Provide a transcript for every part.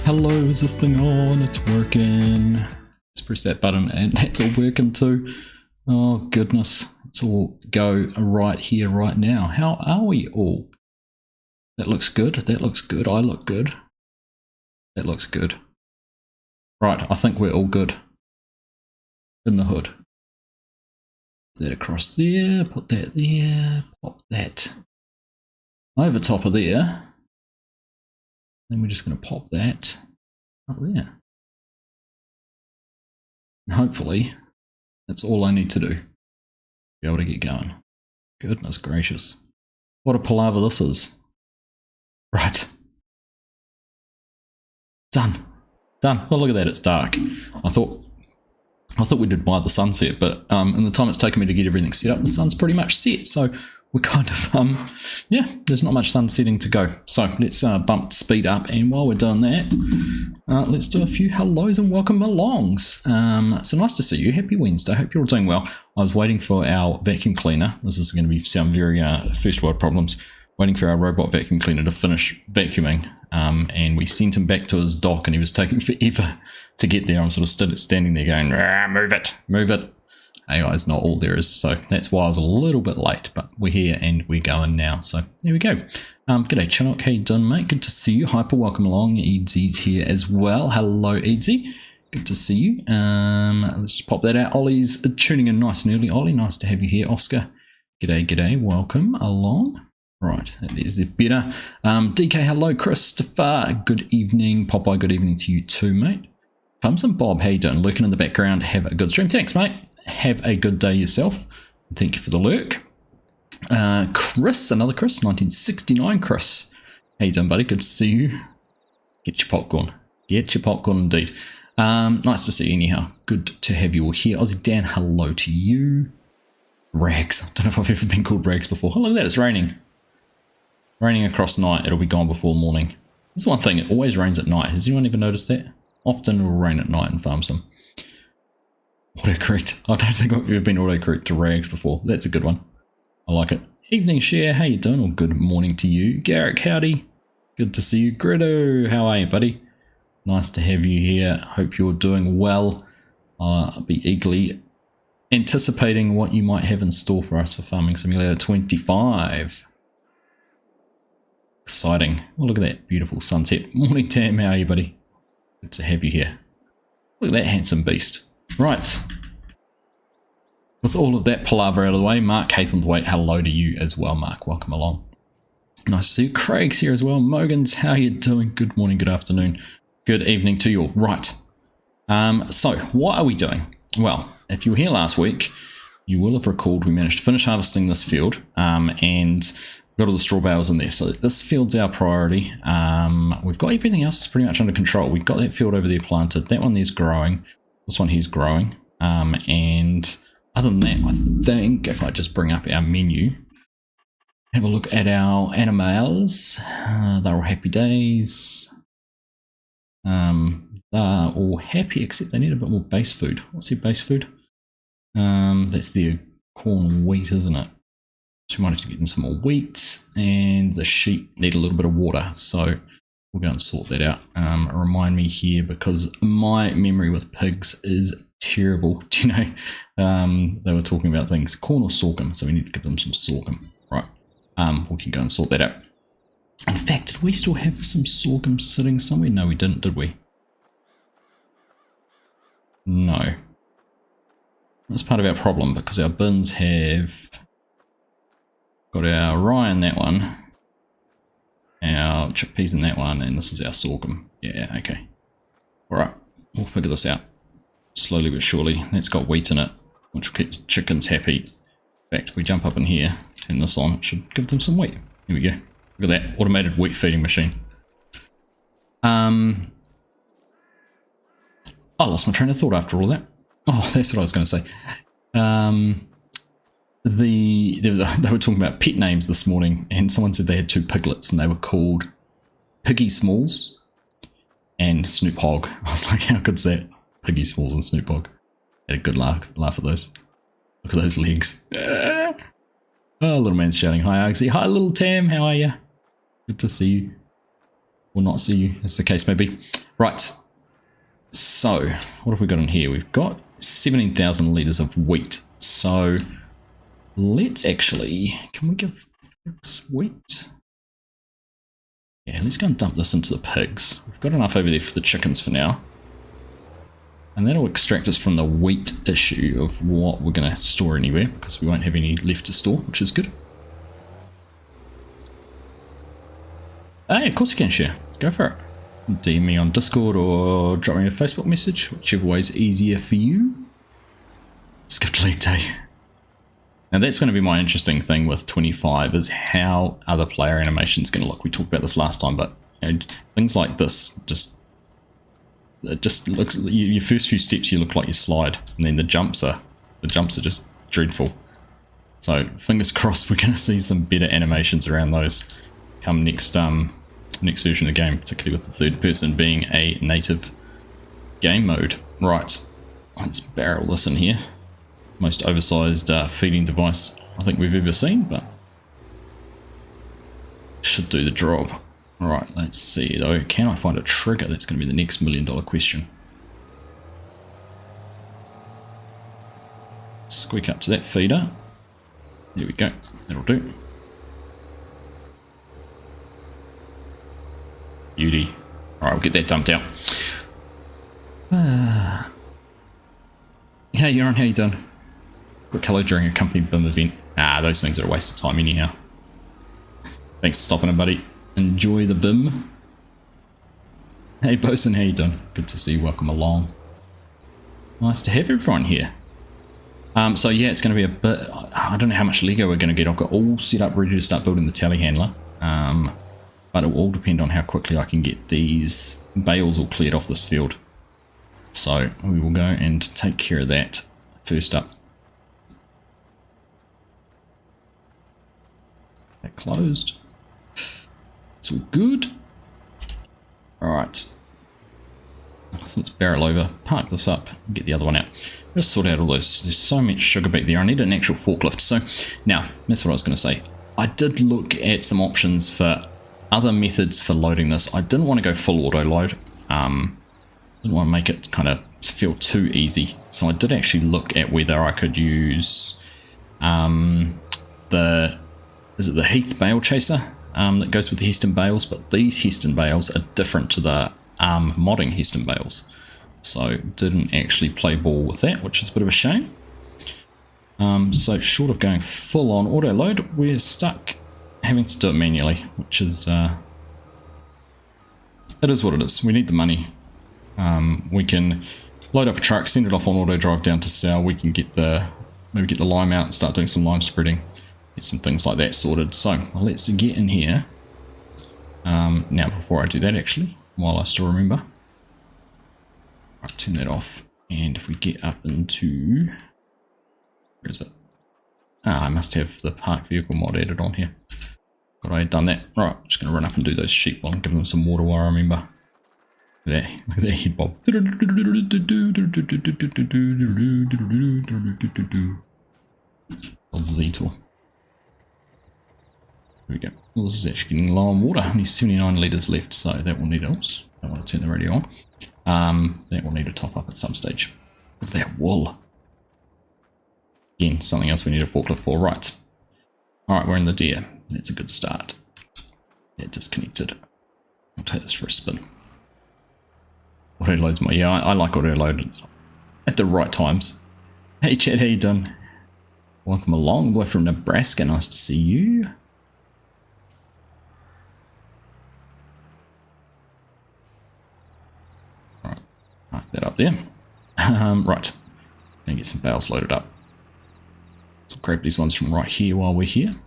Hello, is this thing on? It's working. Let's press that button and that's all working too. Oh goodness, let's all go right here, right now. How are we all? That looks good, that looks good, I look good. That looks good. Right, I think we're all good. In the hood. Put that across there, put that there, pop that over top of there. Then we're just going to pop that up there. And hopefully, that's all I need to do. Be able to get going. Goodness gracious. What a palaver this is. Right. Done. Done. Well, look at that, it's dark. I thought we did by the sunset, but in the time it's taken me to get everything set up, the sun's pretty much set. So we're kind of, yeah, there's not much sun setting to go. So let's bump speed up. And while we're doing that, let's do a few hellos and welcome alongs. So nice to see you. Happy Wednesday. Hope you're all doing well. I was waiting for our vacuum cleaner. This is going to be sound very first world problems. Waiting for our robot vacuum cleaner to finish vacuuming. And we sent him back to his dock and he was taking forever to get there. I'm sort of standing there going, move it, move it. AI is not all there is, so that's why I was a little bit late, but we're here and we're going now, so there we go. G'day Chinook, how you doing mate? Good to see you. Hyper, welcome along. Eadsy's here as well. Hello Eadsy, good to see you. Let's just pop that out. Ollie's tuning in nice and early. Ollie, nice to have you here. Oscar, g'day, g'day, welcome along. Right, that is better. DK, hello. Christopher, good evening. Popeye, good evening to you too, mate. Thumbs and Bob, how you doing? Lurking in the background, have a good stream. Thanks, mate. Have a good day yourself. Thank you for the lurk. Chris, another Chris, 1969 Chris. How you doing, buddy? Good to see you. Get your popcorn. Get your popcorn indeed. Nice to see you anyhow. Good to have you all here. Aussie Dan, hello to you. Rags. I don't know if I've ever been called Rags before. Oh, look at that, it's raining. Raining across night. It'll be gone before morning. That's one thing, it always rains at night. Has anyone ever noticed that? Often it will rain at night in Farm Sim. Autocorrect. I don't think I've ever been autocorrect to Rags before. That's a good one. I like it. Evening Share, how you doing? Or good morning to you. Garrick, howdy. Good to see you. Gritto, how are you, buddy? Nice to have you here. Hope you're doing well. I'll be eagerly anticipating what you might have in store for us for Farming Simulator 25. Exciting. Oh, look at that beautiful sunset. Morning, Tam, how are you, buddy? Good to have you here. Look at that handsome beast. Right, with all of that palaver out of the way, Mark Haythornthwaite, hello to you as well, Mark. Welcome along. Nice to see you. Craig's here as well. Mogans, how are you doing? Good morning, good afternoon, good evening to you all. Right, so what are we doing? Well, if you were here last week, you will have recalled we managed to finish harvesting this field and got all the straw bales in there. So this field's our priority. We've got everything else is pretty much under control. We've got that field over there planted. That one there's growing. This one here's growing, and other than that, I think if I just bring up our menu, have a look at our animals, they're all happy days. They're all happy except they need a bit more base food. What's their base food? That's their corn and wheat, isn't it? So we might have to get them some more wheat, and the sheep need a little bit of water, so we'll go and sort that out. Remind me here, because my memory with pigs is terrible. Do you know, they were talking about things, corn or sorghum, so we need to give them some sorghum. Right, we can go and sort that out. In fact, did we still have some sorghum sitting somewhere? No, we didn't, did we? No. That's part of our problem, because our bins have got our rye in that one, our chickpeas in that one, and this is our sorghum. Yeah, okay. Alright, we'll figure this out. Slowly but surely. That's got wheat in it, which will keep the chickens happy. In fact, if we jump up in here, turn this on, it should give them some wheat. Here we go. Look at that, automated wheat feeding machine. I lost my train of thought after all that. Oh, that's what I was going to say. They were talking about pet names this morning, and someone said they had two piglets and they were called Piggy Smalls and Snoop Hogg. I was like, how good's that? Piggy Smalls and Snoop Hogg. Had a good laugh at those. Look at those legs. Oh, little man's shouting, hi Argsy. Hi little Tam, how are you? Good to see you. or not see you, as the case may be. Right. So, what have we got in here? We've got 17,000 litres of wheat. So, let's actually... Can we give wheat? Yeah, let's go and dump this into the pigs. We've got enough over there for the chickens for now. And that'll extract us from the wheat issue of what we're going to store anywhere, because we won't have any left to store, which is good. Hey, of course you can share. Go for it. DM me on Discord or drop me a Facebook message, whichever way is easier for you. Skipped leg day. Now that's going to be my interesting thing with 25, is how other player animation's going to look. We talked about this last time, but you know, things like this it just looks, your first few steps you look like you slide, and then the jumps are just dreadful. So fingers crossed we're going to see some better animations around those come next version of the game, particularly with the third person being a native game mode. Right, let's barrel this in here. Most oversized feeding device I think we've ever seen, but should do the job. Right, let's see though. Can I find a trigger? That's going to be the next $1 million question. Squeak up to that feeder. There we go. That'll do. Beauty. Alright, we'll get that dumped out. Hey, Yaron, how you doing? Got colour during a company BIM event. Those things are a waste of time anyhow. Thanks for stopping in, buddy. Enjoy the BIM. Hey, Bosun, how you doing? Good to see you. Welcome along. Nice to have everyone here. So yeah, it's going to be a bit... I don't know how much Lego we're going to get. I've got all set up ready to start building the telehandler. But it will all depend on how quickly I can get these bales all cleared off this field. So we will go and take care of that first up. That closed. It's all good. Alright. So let's barrel over, park this up, and get the other one out. Just sort out all those. There's so much sugar back there. I need an actual forklift. So now, that's what I was going to say. I did look at some options for other methods for loading this. I didn't want to go full auto load. Didn't want to make it kind of feel too easy. So I did actually look at whether I could use the Heath Bale Chaser that goes with the Heston Bales, but these Heston Bales are different to the modding Heston Bales. So didn't actually play ball with that, which is a bit of a shame. So short of going full on auto load, we're stuck having to do it manually, which is it is what it is. We need the money. We can load up a truck, send it off on auto drive down to Sal. We can get maybe get the lime out and start doing some lime spreading, get some things like that sorted. So let's get in here. Now before I do that, actually, while I still remember, right, turn that off. And if we get up into, where is it? I must have the park vehicle mod added on here. Got I had done that. Right, I'm just going to run up and do those sheep while I'm giving them some water while I remember. There, look at that head bob. Old Z-tool. There we go. Well, this is actually getting low on water. Only 79 litres left, so that will need else. I want to turn the radio on. That will need to top up at some stage. Look at that wool. Again, something else we need a forklift for. Right. Alright, we're in the deer. That's a good start. That disconnected. I'll take this for a spin. Auto loads my... Yeah, I like auto load at the right times. Hey Chad, how you doing? Welcome along, boy from Nebraska. Nice to see you. Alright, mark that up there. Right, gonna get some bales loaded up. So I'll grab these ones from right here while we're here. Not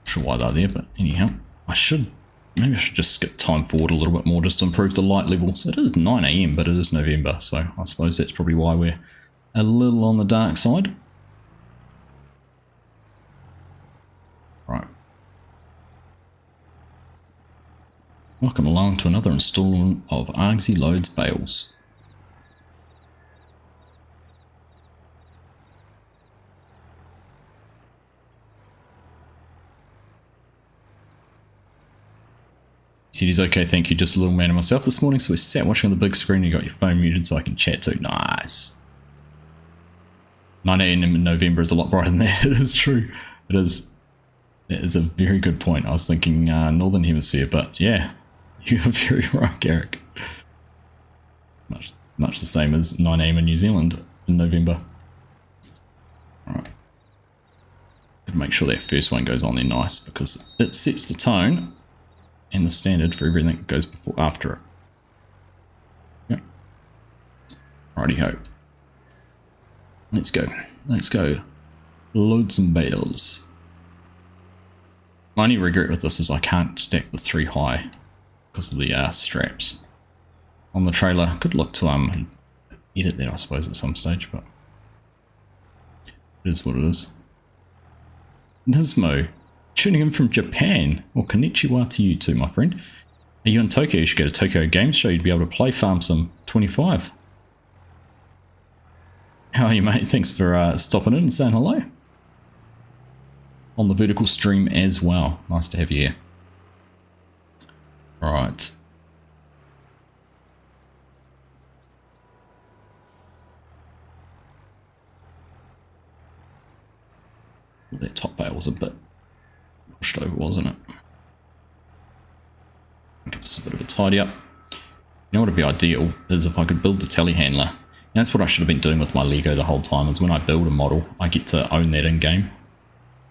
sure why they're there, but anyhow, maybe I should just skip time forward a little bit more just to improve the light levels. It is 9 AM, but it is November, so I suppose that's probably why we're a little on the dark side. Right. Welcome along to another installment of Argsy Loads Bales. He said he's okay, thank you, just a little man of myself this morning, so we sat watching on the big screen and you got your phone muted so I can chat too. Nice. 9 AM in November is a lot brighter than that. It is true. It is. That is a very good point. I was thinking Northern Hemisphere, but yeah, you're very right, Garrick. Much the same as 9 AM in New Zealand in November. Alright. Make sure that first one goes on there nice because it sets the tone and the standard for everything that goes after it. Yep. Righty ho. Let's go. Let's go. Load some bales. My only regret with this is I can't stack the 3 high because of the straps on the trailer. Could look to edit that, I suppose, at some stage, but it is what it is. Nismo, tuning in from Japan. Well, konnichiwa to you too, my friend. Are you in Tokyo? You should go to Tokyo Games Show. You'd be able to play Farm Sim 25. How are you, mate? Thanks for stopping in and saying hello. On the vertical stream as well. Nice to have you here. Alright. That top bale was a bit pushed over, wasn't it? Give this a bit of a tidy up. You know what would be ideal is if I could build the telehandler. And that's what I should have been doing with my Lego the whole time, is when I build a model, I get to own that in-game.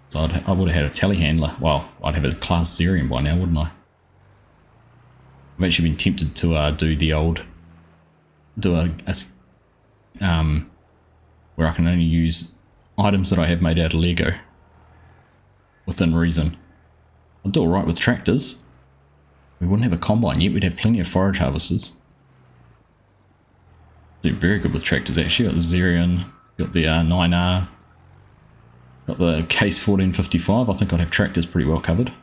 So I would have had a telehandler. Well, I'd have a class Zerium by now, wouldn't I? I've actually been tempted to do the old... where I can only use items that I have made out of Lego. Within reason. I'll do alright with tractors. We wouldn't have a combine yet, we'd have plenty of forage harvesters. Do very good with tractors actually. Got the Zerion, got the 9R, got the Case 1455. I think I'd have tractors pretty well covered.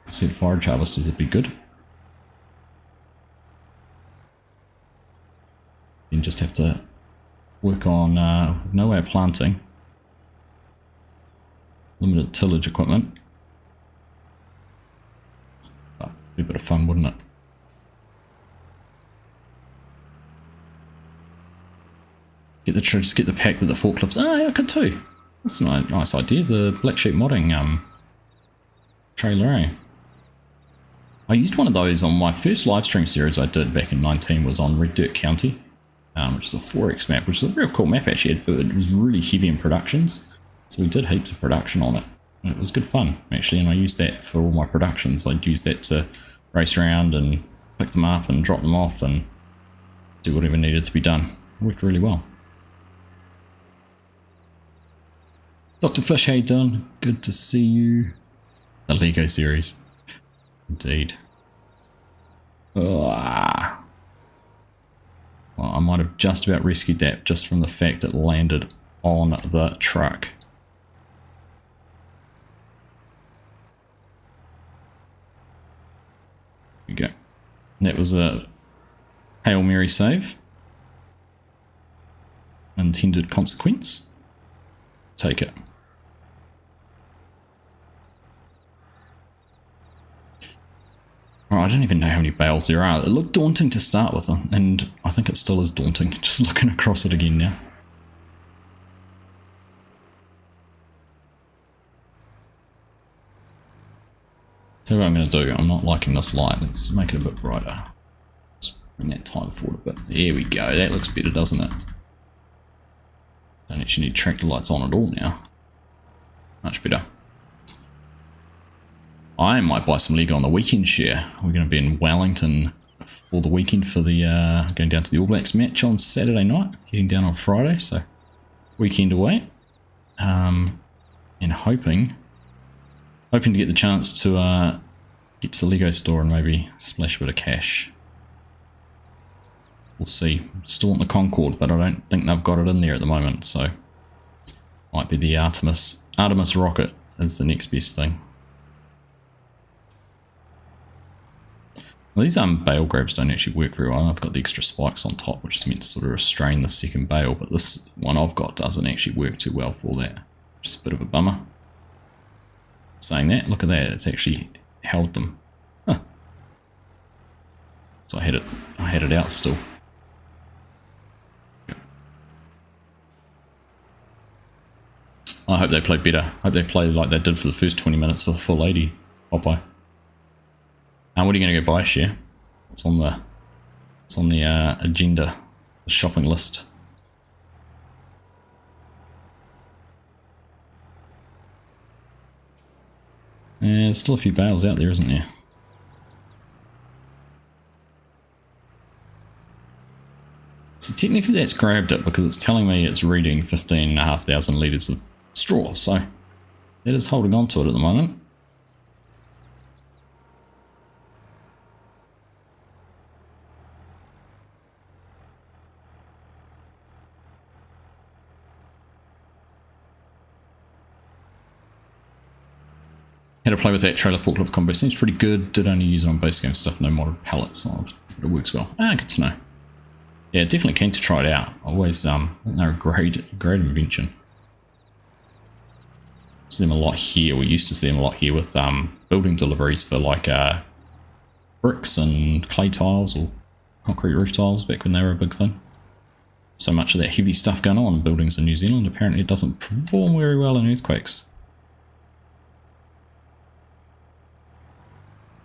I said forage harvesters would be good. You just have to work on no way of planting. Limited tillage equipment. Oh, be a bit of fun, wouldn't it? Just get the pack that the forklifts. Ah, yeah, I could too. That's a nice idea. The Black Sheep modding trailer, eh? I used one of those on my first live stream series I did back in 19, was on Red Dirt County, which is a 4X map, which is a real cool map actually, but it was really heavy in productions. So we did heaps of production on it, and it was good fun actually, and I used that for all my productions. I'd use that to race around and pick them up and drop them off and do whatever needed to be done. It worked really well. Dr. Fish, how you doing? Good to see you. The Lego series. Indeed. Well, I might have just about rescued that just from the fact it landed on the truck. There we go. That was a Hail Mary save. Intended consequence. Take it. Alright, I don't even know how many bales there are. It looked daunting to start with, and I think it still is daunting, just looking across it again now. So what I'm going to do, I'm not liking this light, let's make it a bit brighter. Let's bring that time forward a bit. There we go, that looks better, doesn't it? Don't actually need tractor lights on at all now. Much better. I might buy some Lego on the weekend share. We're going to be in Wellington for the weekend for the going down to the All Blacks match on Saturday night, heading down on Friday, so weekend away. And hoping to get the chance to get to the Lego store and maybe splash a bit of cash. We'll see. Still want the Concorde, but I don't think they've got it in there at the moment, so might be the Artemis rocket is the next best thing. Well, these Bale grabs don't actually work very well. I've got the extra spikes on top, which is meant to sort of restrain the second bale, but this one I've got doesn't actually work too well for that. Just a bit of a bummer. Saying that, look at that, it's actually held them. Huh. So I had it out still. I hope they play better. I hope they play like they did for the first 20 minutes for the full 80 Popeye. And what are you going to go buy, Share? It's on the agenda, the shopping list. Yeah, there's still a few bales out there, isn't there? So technically that's grabbed it because it's telling me it's reading 15,500 litres of straw, so it is holding on to it at the moment. Had to play with that trailer forklift combo, seems pretty good. Did only use it on base game stuff, no modded pallets, but it works well. Good to know. Yeah, definitely keen to try it out. Always, they're a great invention. See them a lot here. We used to see them a lot here with building deliveries for like bricks and clay tiles or concrete roof tiles back when they were a big thing. So much of that heavy stuff going on in buildings in New Zealand. Apparently it doesn't perform very well in earthquakes.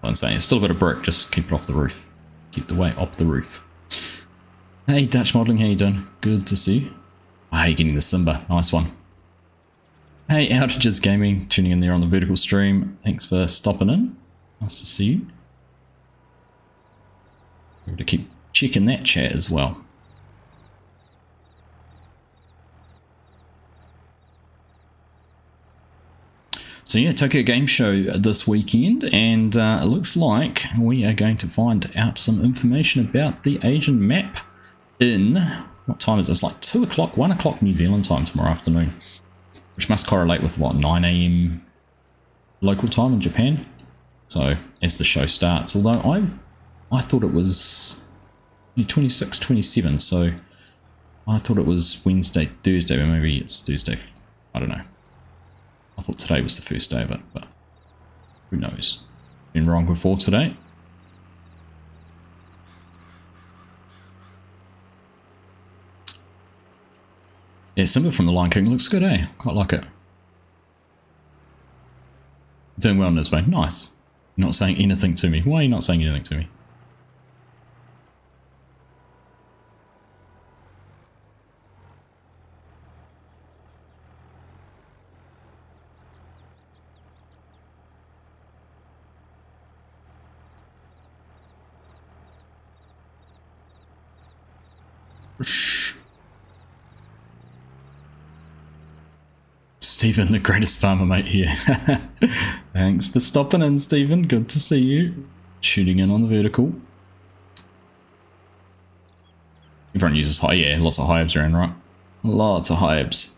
I'm saying it's still a bit of brick, just keep it off the roof. Keep the weight off the roof. Hey Dutch Modelling, how you doing? Good to see you. Ah, you're getting the Simba, nice one. Hey Outages Gaming, tuning in there on the vertical stream. Thanks for stopping in. Nice to see you. We're going to keep checking that chat as well. So yeah, Tokyo Game Show this weekend, and it looks like we are going to find out some information about the Asian map in, what time is it? It's like 2 o'clock, 1 o'clock New Zealand time tomorrow afternoon, which must correlate with what, 9 AM local time in Japan. So as the show starts, although I thought it was 26, 27, so I thought it was Wednesday, Thursday, but maybe it's Thursday, I don't know. I thought today was the first day of it, but who knows. Been wrong before today. Yeah, Simba from the Lion King looks good, eh? Quite like it. Doing well in this way. Nice. You're not saying anything to me. Why are you not saying anything to me? Stephen, the greatest farmer mate here. Thanks for stopping in, Stephen. Good to see you. Shooting in on the vertical. Everyone uses high, yeah, lots of hives around, right? Lots of hives.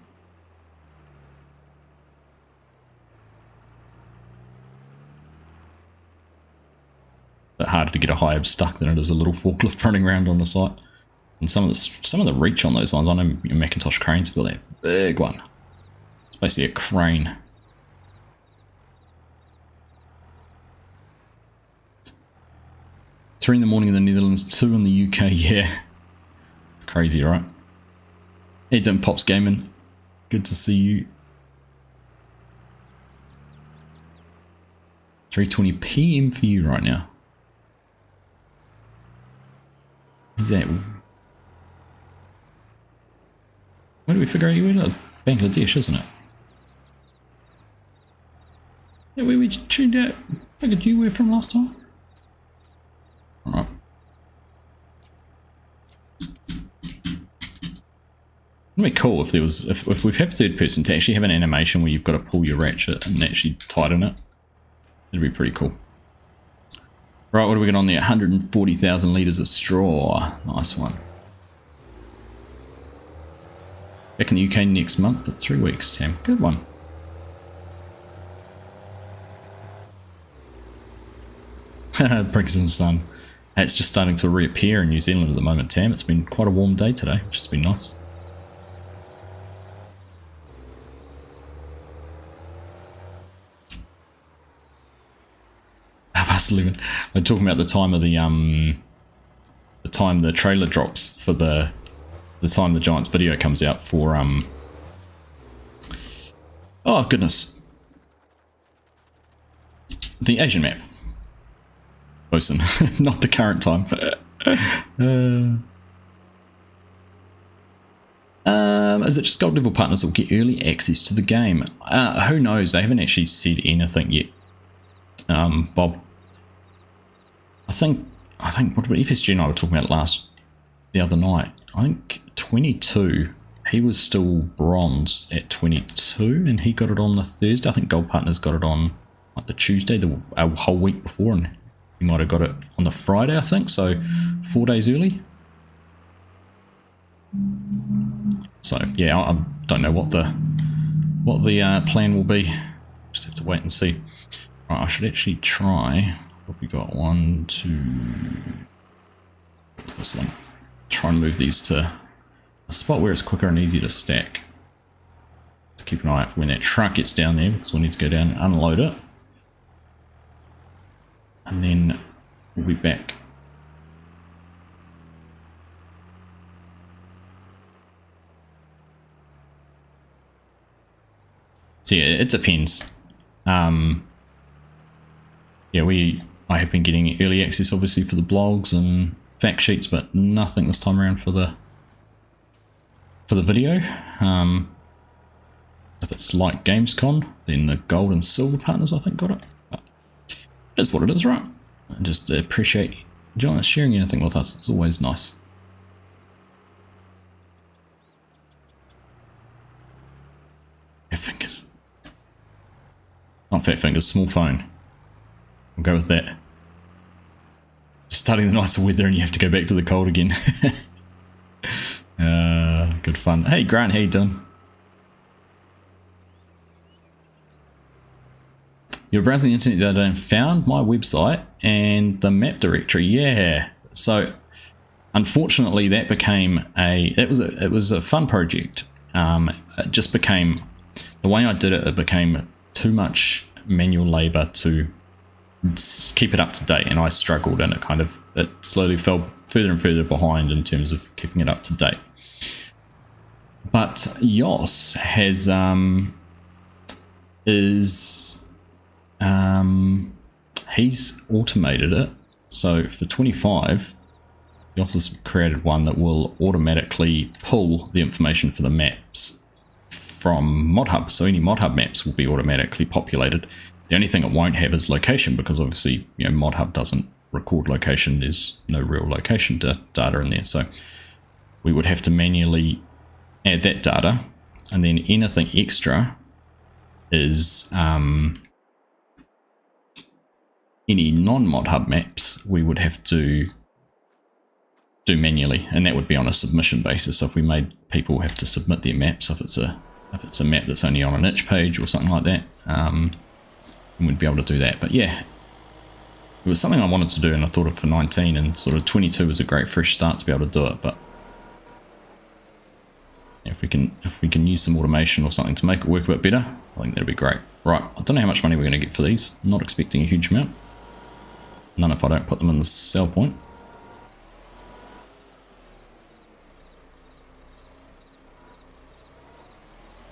Bit harder to get a hive stuck than it is a little forklift running around on the site. And some of the reach on those ones, I know Macintosh cranes have got that big one. It's basically a crane. Three in the morning in the Netherlands, 2 in the UK, yeah. It's crazy, right? Hey, Dim Pops Gaming. Good to see you. 3:20 PM for you right now. Is that? Where do we figure out you were? Bangladesh, isn't it? Yeah, where we tuned out. Figured you were from last time. Alright. It'd be cool if there was, if we've had third person to actually have an animation where you've got to pull your ratchet and actually tighten it. It'd be pretty cool. Right, what do we got on there? 140,000 litres of straw. Nice one. Back in the UK next month for 3 weeks, Tam. Good one. Brixton Sun. It's just starting to reappear in New Zealand at the moment, Tam. It's been quite a warm day today, which has been nice. 11. I'm talking about the time of the time the trailer drops for the time the Giants video comes out for oh goodness, the Asian map. Bosun, not the current time. Is it just gold level partners that will get early access to the game? Who knows? They haven't actually said anything yet. Bob, I think what FSG and I were talking about the other night. I think 22. He was still bronze at 22, and he got it on the Thursday. I think gold partners got it on like the Tuesday, a whole week before, and he might have got it on the Friday, I think. So 4 days early. So yeah, I don't know what the plan will be. Just have to wait and see. Right, I should actually try. What have we got? 1, 2. This one. Try and move these to a spot where it's quicker and easier to stack. To keep an eye out for when that truck gets down there, because we'll need to go down and unload it. And then we'll be back. So yeah, it depends. Yeah, I have been getting early access obviously for the blogs and fact sheets, but nothing this time around for the video. If it's like Gamescom, then the gold and silver partners I think got it. But that's what it is, right? I just appreciate Giants sharing anything with us. It's always nice. Fat fingers. Not fat fingers, small phone. We'll go with that. Just starting the nicer weather and you have to go back to the cold again. Good fun. Hey Grant, how you doing? You're browsing the internet the other day and found my website and the map directory. Yeah. So unfortunately that became it was a fun project. It just became, the way I did it, it became too much manual labor to keep it up to date, and I struggled, and it slowly fell further and further behind in terms of keeping it up to date. But Yos has he's automated it. So for 25, Yos has created one that will automatically pull the information for the maps from ModHub. So any ModHub maps will be automatically populated. The only thing it won't have is location, because obviously, you know, ModHub doesn't record location. There's no real location data in there. So we would have to manually add that data, and then anything extra is any non-ModHub maps we would have to do manually, and that would be on a submission basis. So if we made people have to submit their maps, if it's a map that's only on an itch page or something like that, we'd be able to do that. But yeah, it was something I wanted to do, and I thought of for 19, and sort of 22 was a great fresh start to be able to do it. But if we can use some automation or something to make it work a bit better, I think that'd be great. Right, I don't know how much money we're going to get for these. I'm not expecting a huge amount. None if I don't put them in the sell point.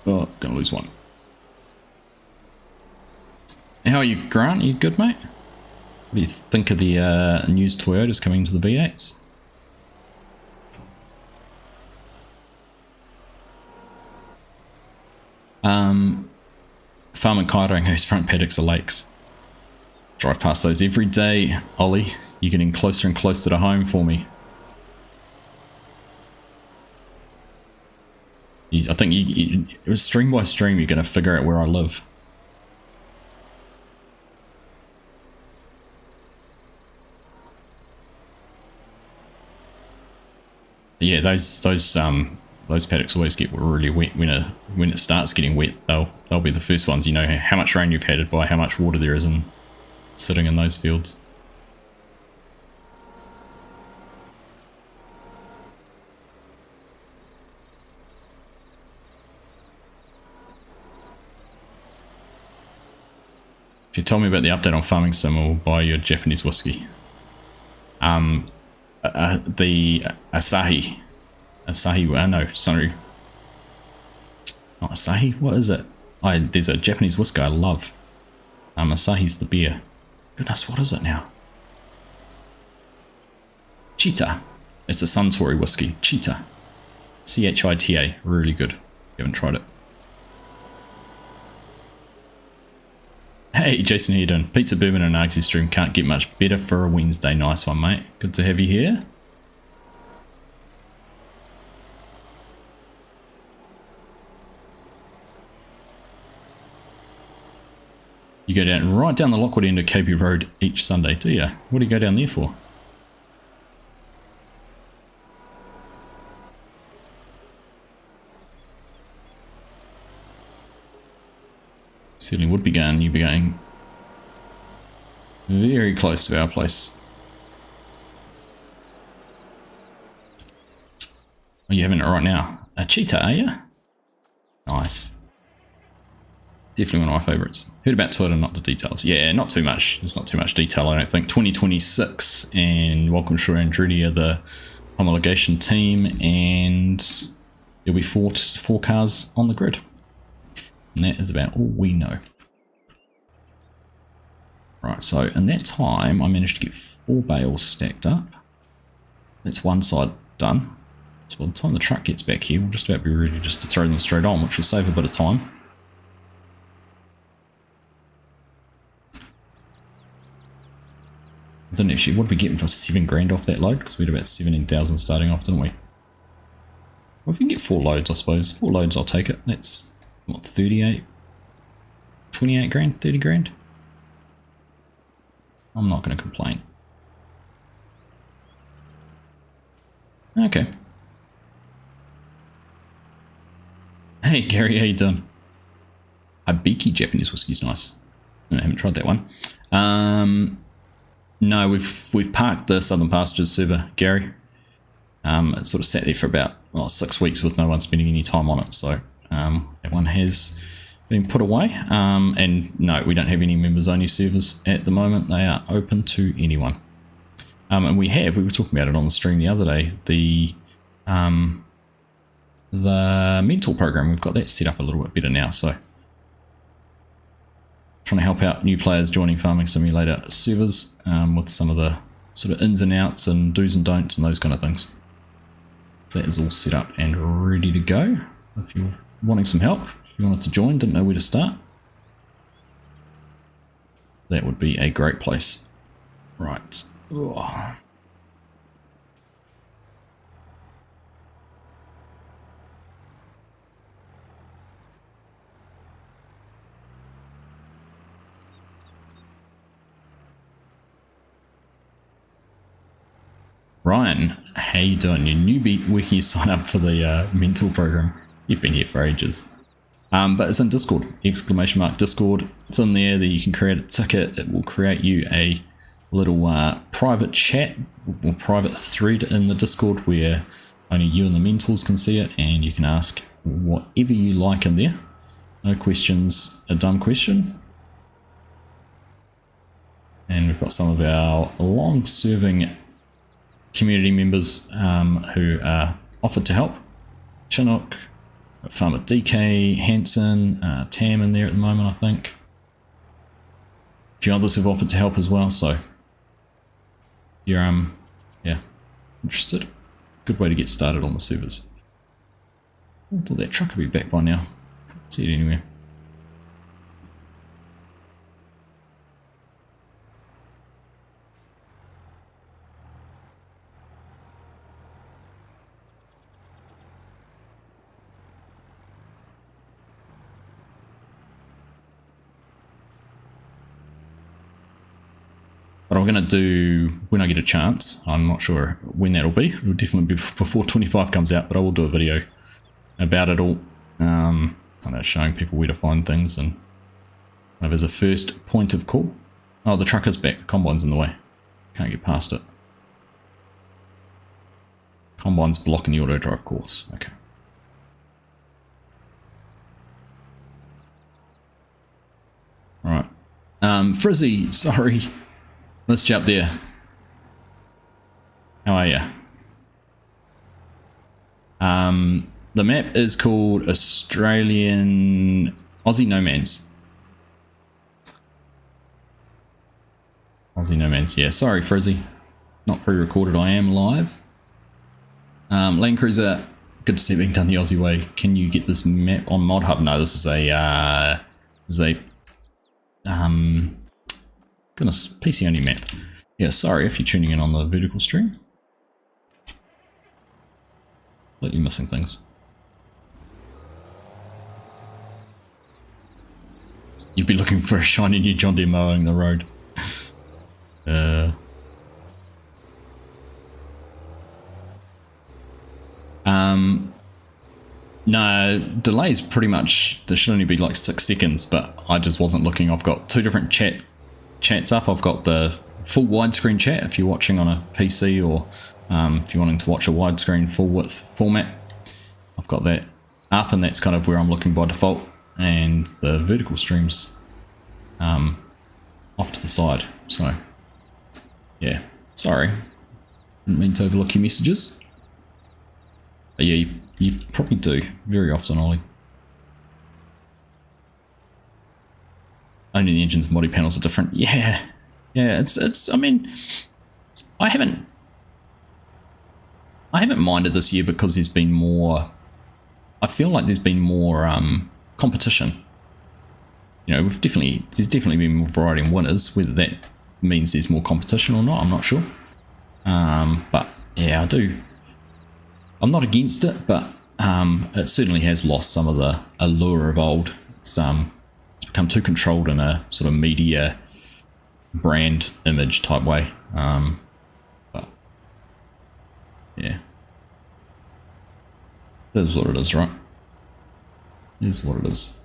Oh, gonna lose one. How are you, Grant? Are you good, mate? What do you think of the news Toyotas coming to the V8s? Farm and Kairang, whose front paddocks are lakes. Drive past those every day, Ollie. You're getting closer and closer to home for me. I think it was stream by stream you're going to figure out where I live. Yeah, those paddocks always get really wet when it starts getting wet. They'll be the first ones. You know how much rain you've had by how much water there is sitting in those fields. If you tell me about the update on Farming Sim, I'll buy you a Japanese whiskey. The Asahi. No, sorry. Not Asahi, what is it? There's a Japanese whiskey I love. Asahi's the beer. Goodness, what is it now? Cheetah. It's a Suntory whiskey. Cheetah. C-H-I-T-A. Really good. You haven't tried it. Hey, Jason, how you doing? Pizza, bourbon and Argsy stream. Can't get much better for a Wednesday. Nice one, mate. Good to have you here. You go down right down the Lockwood end of KP Road each Sunday, do you? What do you go down there for? Certainly would be going, you'd be going very close to our place. Are you having it right now? A cheetah, are you? Nice. Definitely one of my favourites. Heard about Twitter, not the details. Yeah, not too much. There's not too much detail, I don't think. 2026, and welcome Shore and Drudy are the homologation team, and there'll be four cars on the grid. And that is about all we know. Right, so in that time, I managed to get 4 bales stacked up. That's one side done. So by the time the truck gets back here, we'll just about be ready just to throw them straight on, which will save a bit of time. I don't actually, what did we get for 7 grand off that load? Because we had about 17,000 starting off, didn't we? Well, if we can get 4 loads, I suppose. 4 loads, I'll take it. That's, what, 38? 28 grand? 30 grand? I'm not going to complain. Okay. Hey, Gary, how you doing? Hibiki Japanese whiskey's nice. I haven't tried that one. No, we've parked the Southern Pastures server, Gary. It sort of sat there for about 6 weeks with no one spending any time on it, so that one has been put away. And no, we don't have any members only servers at the moment. They are open to anyone. And we were talking about it on the stream the other day, the mentor program, we've got that set up a little bit better now, so trying to help out new players joining Farming Simulator servers with some of the sort of ins and outs and do's and don'ts and those kind of things. So that is all set up and ready to go. If you're wanting some help, if you wanted to join, didn't know where to start, that would be a great place. Right. Ugh. Ryan, how you doing? Your newbie, where can you sign up for the mentor program? You've been here for ages. But it's in Discord, ! Discord. It's in there that you can create a ticket. It will create you a little private chat or private thread in the Discord where only you and the mentors can see it, and you can ask whatever you like in there. No questions, a dumb question. And we've got some of our long-serving community members who are offered to help. Chinook, Farmer DK, Hanson, Tam in there at the moment, I think. A few others have offered to help as well, so if you're yeah, interested, good way to get started on the servers. I thought that truck would be back by now. Can't see it anywhere. But I'm going to do, when I get a chance, I'm not sure when that'll be. It'll definitely be before 25 comes out, but I will do a video about it all. Kind of showing people where to find things, and as a first point of call. Oh, the truck is back. The combine's in the way. Can't get past it. Combine's blocking the auto drive course. Okay. Alright. Frizzy, sorry. Missed you up there. How are you? The map is called Australian Aussie No Man's. Aussie No Man's, yeah. Sorry, Frizzy. Not pre-recorded, I am live. Land Cruiser, good to see it being done the Aussie way. Can you get this map on Mod Hub? No, this is a goodness, PC only map. Yeah, sorry if you're tuning in on the vertical stream. But you're missing things. You'd be looking for a shiny new John Deere mowing the road. No, delays pretty much, there should only be like 6 seconds, but I just wasn't looking. I've got 2 different chats up. I've got the full widescreen chat if you're watching on a PC, or if you're wanting to watch a widescreen full width format. I've got that up, and that's kind of where I'm looking by default, and the vertical streams off to the side. So yeah, sorry, didn't mean to overlook your messages. But yeah, you probably do very often, Ollie. Only the engine's body panels are different. Yeah, it's. I mean, I haven't minded this year because there's been more. I feel like there's been more competition. You know, there's definitely been more variety in winners. Whether that means there's more competition or not, I'm not sure. But yeah, I do. I'm not against it, but it certainly has lost some of the allure of old. It's become too controlled in a sort of media brand image type way. But yeah, it is what it is, right? It is what it is.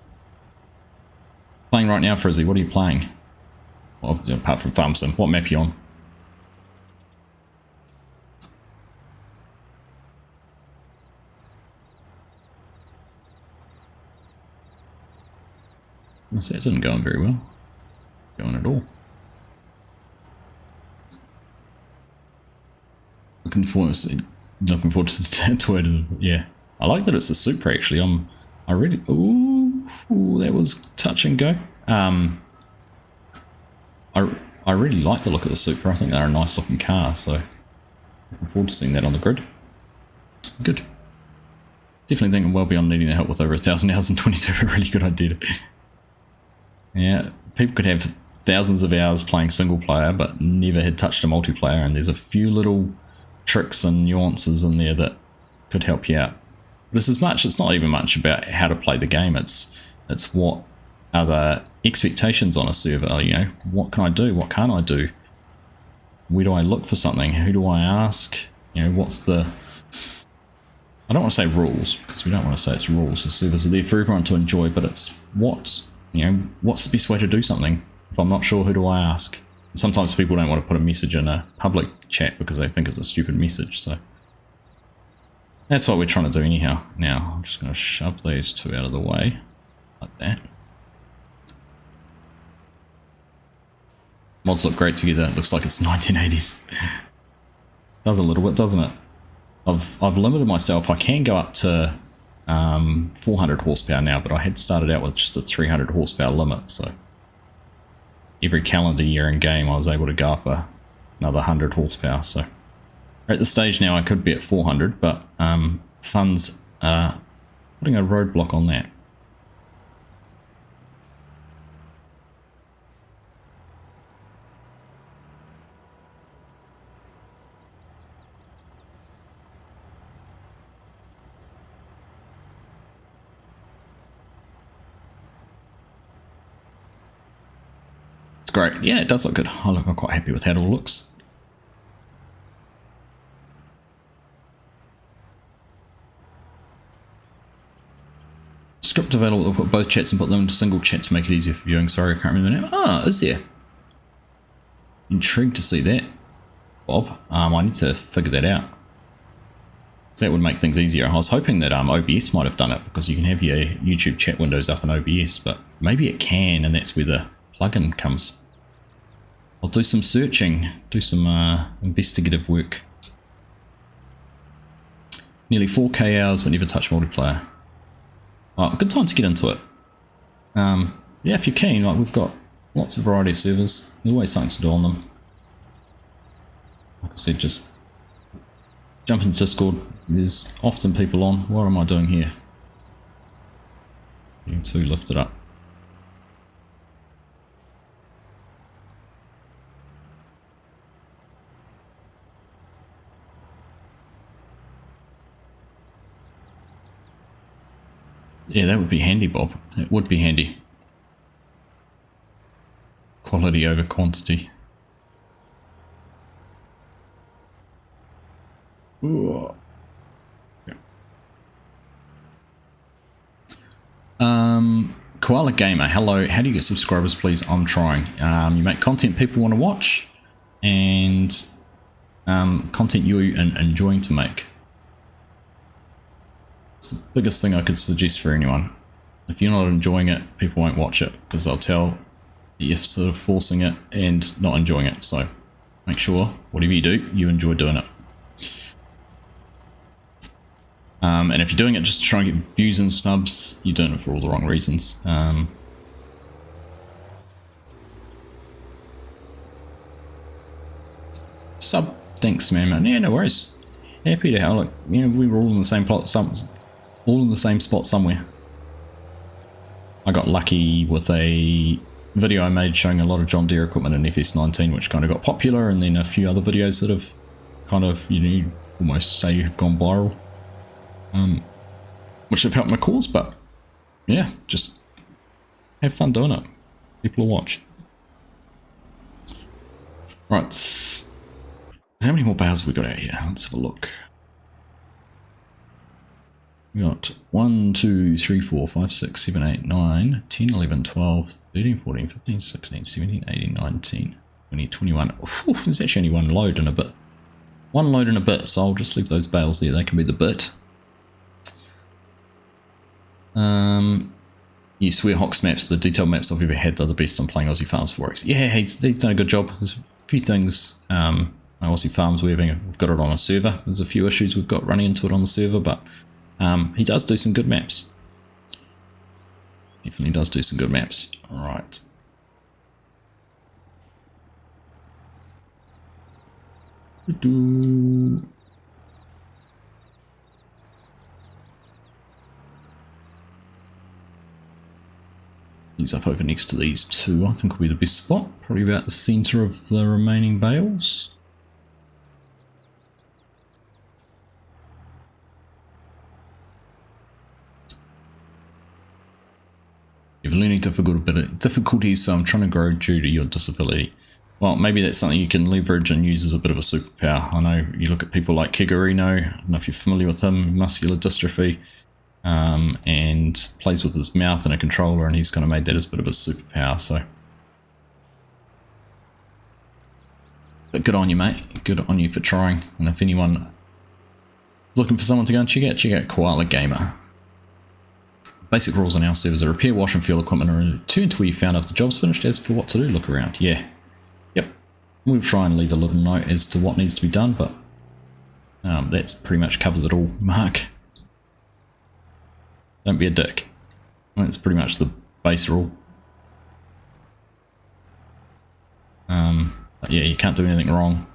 Playing right now, Frizzy. What are you playing? Well, apart from Farm Sim, what map are you on? I say it didn't go on very well. Going at all. Looking forward to the Twitter. Yeah, I like that it's a Supra. Actually, I really. Ooh, that was touch and go. I really like the look of the Supra. I think they're a nice looking car. So looking forward to seeing that on the grid. Good. Definitely thinking well beyond needing the help with over 1,000 hours in 22. A really good idea. Yeah, people could have thousands of hours playing single player but never had touched a multiplayer, and there's a few little tricks and nuances in there that could help you out. It's not even much about how to play the game, it's what are the expectations on a server. You know, what can I do, what can't I do, where do I look for something, who do I ask, you know, what's the, I don't want to say rules, because we don't want to say it's rules. The servers are there for everyone to enjoy, but it's what's the best way to do something. If I'm not sure, who do I ask? And sometimes people don't want to put a message in a public chat because they think it's a stupid message, so that's what we're trying to do anyhow. Now, I'm just going to shove these 2 out of the way, like that. Mods look great together. It looks like it's 1980s. Does a little bit, doesn't it? I've limited myself. I can go up to 400 horsepower now, but I had started out with just a 300 horsepower limit, so every calendar year in game I was able to go up another 100 horsepower. So we're at the stage now I could be at 400, but funds are putting a roadblock on that. Great. Yeah, it does look good. I'm quite happy with how it all looks. Script available. We'll put both chats and put them into single chat to make it easier for viewing. Sorry, I can't remember the name. Ah, is there? Intrigued to see that, Bob. I need to figure that out. So that would make things easier. I was hoping that OBS might have done it, because you can have your YouTube chat windows up in OBS, but maybe it can, and that's where the plugin comes. I'll do some searching, do some investigative work. Nearly 4k hours but never touch multiplayer. Oh, good time to get into it. Yeah, if you're keen, like we've got lots of variety of servers. There's always something to do on them. Like I said, just jump into Discord. There's often people on. What am I doing here? Getting too lifted up. Yeah, that would be handy, Bob. It would be handy. Quality over quantity. Ooh. Koala Gamer, hello. How do you get subscribers, please? I'm trying. You make content people want to watch, and content you're enjoying to make. It's the biggest thing I could suggest for anyone. If you're not enjoying it, people won't watch it, because they'll tell you're sort of forcing it and not enjoying it. So make sure whatever you do, you enjoy doing it. And if you're doing it just to try and get views and subs, you're doing it for all the wrong reasons. Sub, thanks, man. Yeah, no worries. Happy to help. Look, you know, we were all in the same plot, all in the same spot somewhere. I got lucky with a video I made showing a lot of John Deere equipment in FS19, which kind of got popular, and then a few other videos that have kind of, you know, you almost say have gone viral. Which have helped my cause, but yeah, just have fun doing it. People will watch. Right, how many more bales have we got out here? Let's have a look. We got 1, 2, 3, 4, 5, 6, 7, 8, 9, 10, 11, 12, 13, 14, 15, 16, 17, 18, 19, 20, 21. Oof, there's actually only one load in a bit. One load in a bit, so I'll just leave those bales there. They can be the bit. You swear Hawks maps, the detailed maps I've ever had, are the best on playing Aussie Farms Forex. Yeah, he's done a good job. There's a few things, my Aussie Farms, we've got it on a server. There's a few issues we've got running into it on the server, but he does do some good maps. Definitely does do some good maps. Alright. These up over next to these two, I think will be the best spot. Probably about the centre of the remaining bales. You have learning difficulties, so I'm trying to grow due to your disability. Well, maybe that's something you can leverage and use as a bit of a superpower. I know you look at people like Kigarino, I don't know if you're familiar with him, muscular dystrophy. And plays with his mouth and a controller, and he's kind of made that as a bit of a superpower. So, but good on you, mate. Good on you for trying. And if anyone is looking for someone to go and check out Koala Gamer. Basic rules on our servers are repair, wash, and fuel equipment, and return to where you found after the job's finished. As for what to do, look around. Yeah, yep. We'll try and leave a little note as to what needs to be done, but that's pretty much covers it all. Mark. Don't be a dick. That's pretty much the base rule. But yeah, you can't do anything wrong.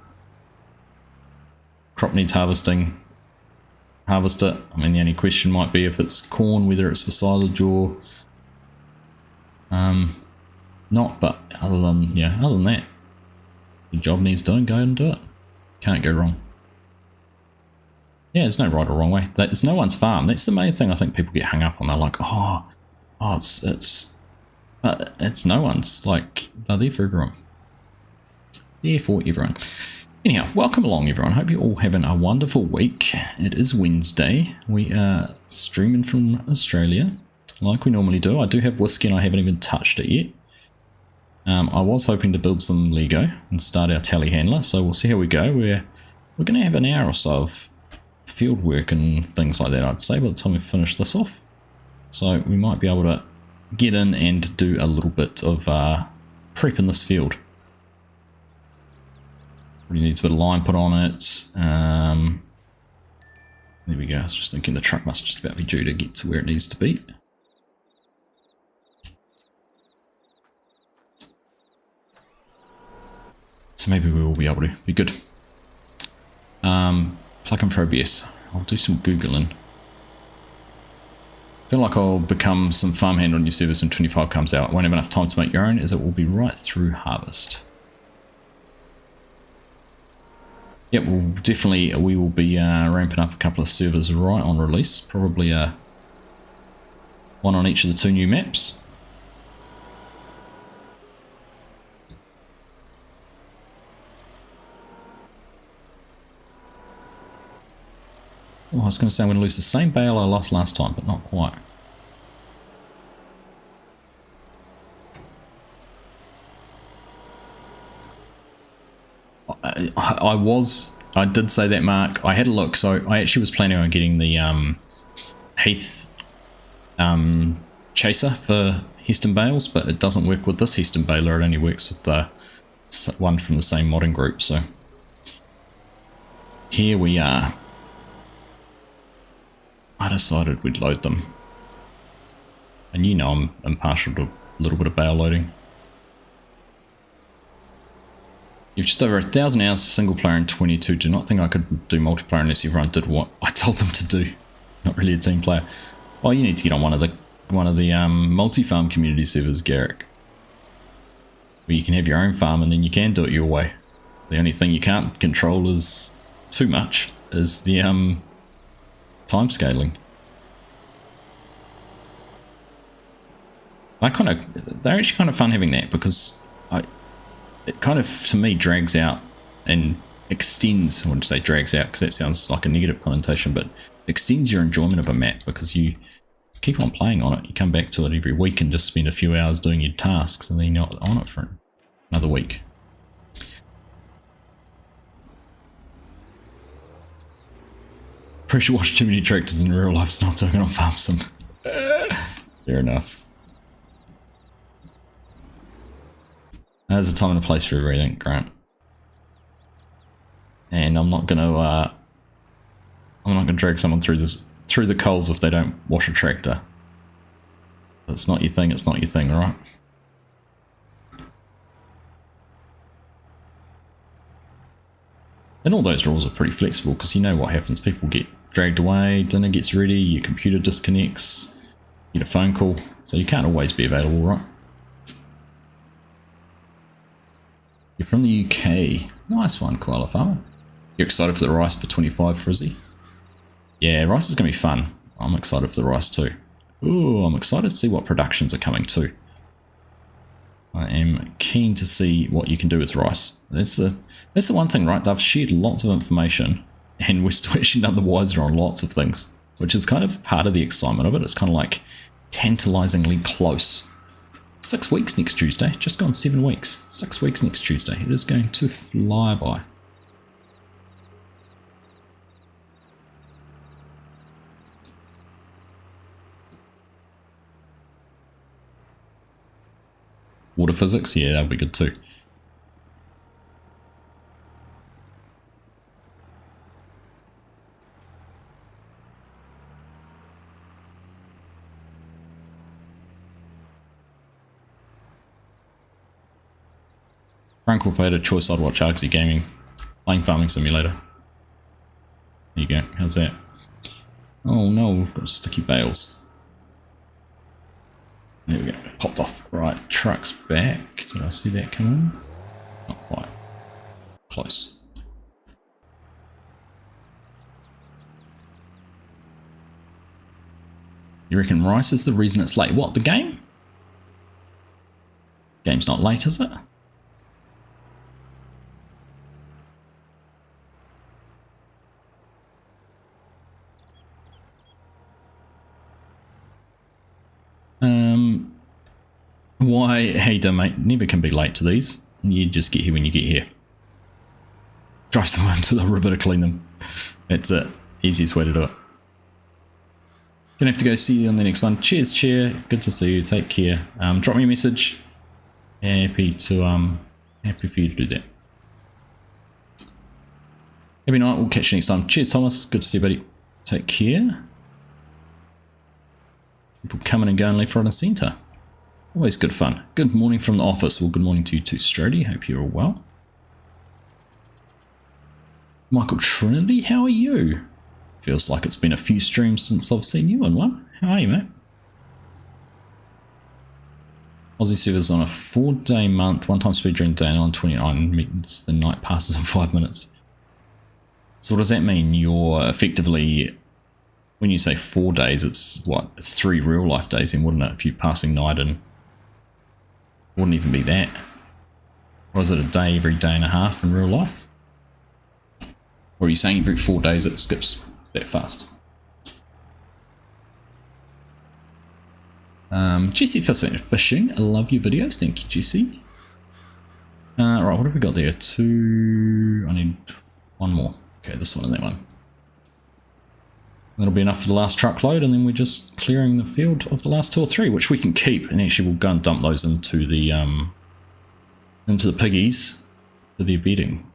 Crop needs harvesting. Harvest it. I mean, the only question might be if it's corn, whether it's for silage or not. But other than that, the job needs doing. Go and do it. Can't go wrong. Yeah, there's no right or wrong way. It's no one's farm. That's the main thing I think people get hung up on. They're like, it's no one's. Like, they're there for everyone. There for everyone. Anyhow, welcome along, everyone. Hope you're all having a wonderful week. It is Wednesday. We are streaming from Australia, like we normally do. I do have whiskey and I haven't even touched it yet. I was hoping to build some Lego and start our telehandler, so we'll see how we go. We're going to have an hour or so of field work and things like that, I'd say, by the time we finish this off. So we might be able to get in and do a little bit of prepping this field. Really needs a bit of line put on it. There we go. I was just thinking the truck must just about be due to get to where it needs to be. So maybe we will be able to be good. Plug in for OBS. I'll do some Googling. I feel like I'll become some farmhand on your service when 25 comes out. Won't have enough time to make your own, as it will be right through harvest. Yep, we'll definitely, we will be ramping up a couple of servers right on release. Probably one on each of the 2 new maps. Oh, I was going to say I'm going to lose the same bale I lost last time, but not quite. I did say that, Mark. I had a look, so I actually was planning on getting the Heath chaser for Heston bales, but it doesn't work with this Heston baler. It only works with the one from the same modding group. So here we are. I decided we'd load them, and you know I'm impartial to a little bit of bale loading. You've just over 1,000 hours single player in 22. Do not think I could do multiplayer unless everyone did what I told them to do. Not really a team player. Well, you need to get on one of the multi-farm community servers, Garrick, where you can have your own farm and then you can do it your way. The only thing you can't control is too much is the time scaling. They're actually kind of fun having that, because it kind of, to me, drags out and extends. I wouldn't say drags out because that sounds like a negative connotation, but extends your enjoyment of a map, because you keep on playing on it. You come back to it every week and just spend a few hours doing your tasks, and then you're not on it for another week. Pressure wash too many tractors in real life, it's not talking on farm sim. Fair enough. There's a time and a place for everything, Grant. And I'm not gonna drag someone through the coals if they don't wash a tractor. If it's not your thing, it's not your thing, alright? And all those rules are pretty flexible, because you know what happens. People get dragged away, dinner gets ready, your computer disconnects, you get a phone call, so you can't always be available, right? You're from the UK. Nice one, Koala Farmer. You're excited for the rice for 25, Frizzy? Yeah, rice is going to be fun. I'm excited for the rice too. Ooh, I'm excited to see what productions are coming too. I am keen to see what you can do with rice. That's the one thing, right? They've shared lots of information, and we're still actually none the wiser on lots of things, which is kind of part of the excitement of it. It's kind of like tantalizingly close. 6 weeks next Tuesday. Just gone 7 weeks. 6 weeks next Tuesday. It is going to fly by. Water physics? Yeah, that'll be good too. Frank, if I had a choice, I'd watch Argsy Gaming, playing Farming Simulator. There you go, how's that? Oh no, we've got sticky bales. There we go, popped off. Right, truck's back. Did I see that come in? Not quite. Close. You reckon rice is the reason it's late? What, the game? Game's not late, is it? Why? Hey, mate, never can be late to these. You just get here when you get here. Drive someone to the river to clean them. That's it. Easiest way to do it. Gonna have to go see you on the next one. Cheers, Chair. Good to see you. Take care. Drop me a message. Happy for you to do that. Happy night, we'll catch you next time. Cheers, Thomas. Good to see you, buddy. Take care. People coming and going left, right, and centre. Always good fun. Good morning from the office. Well, good morning to you too, Strody. Hope you're all well. Michael Trinity, how are you? Feels like it's been a few streams since I've seen you in one. How are you, mate? Aussie servers on a 4-day month, 1 time speed during day 9, 29 means the night passes in 5 minutes. So what does that mean? You're effectively, when you say 4 days, it's what, 3 real life days then, wouldn't it? If you're passing night and wouldn't even be that. Or is it a day every day and a half in real life? Or are you saying every 4 days it skips that fast? Jesse Fishing, I love your videos. Thank you, Jesse. Right, what have we got there? 2. I need 1 more. Okay, this one and that one. That'll be enough for the last truckload, and then we're just clearing the field of the last 2 or 3, which we can keep, and actually we'll go and dump those into the piggies for their bedding.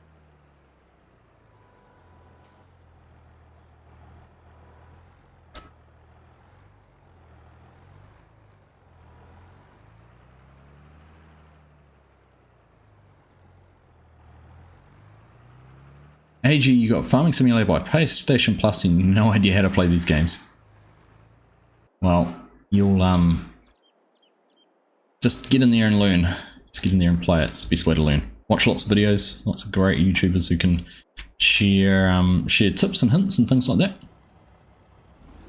AG, you got Farming Simulator by PlayStation Plus and no idea how to play these games. Well, you'll just get in there and learn. Just get in there and play it. It's the best way to learn. Watch lots of videos, lots of great YouTubers who can share tips and hints and things like that.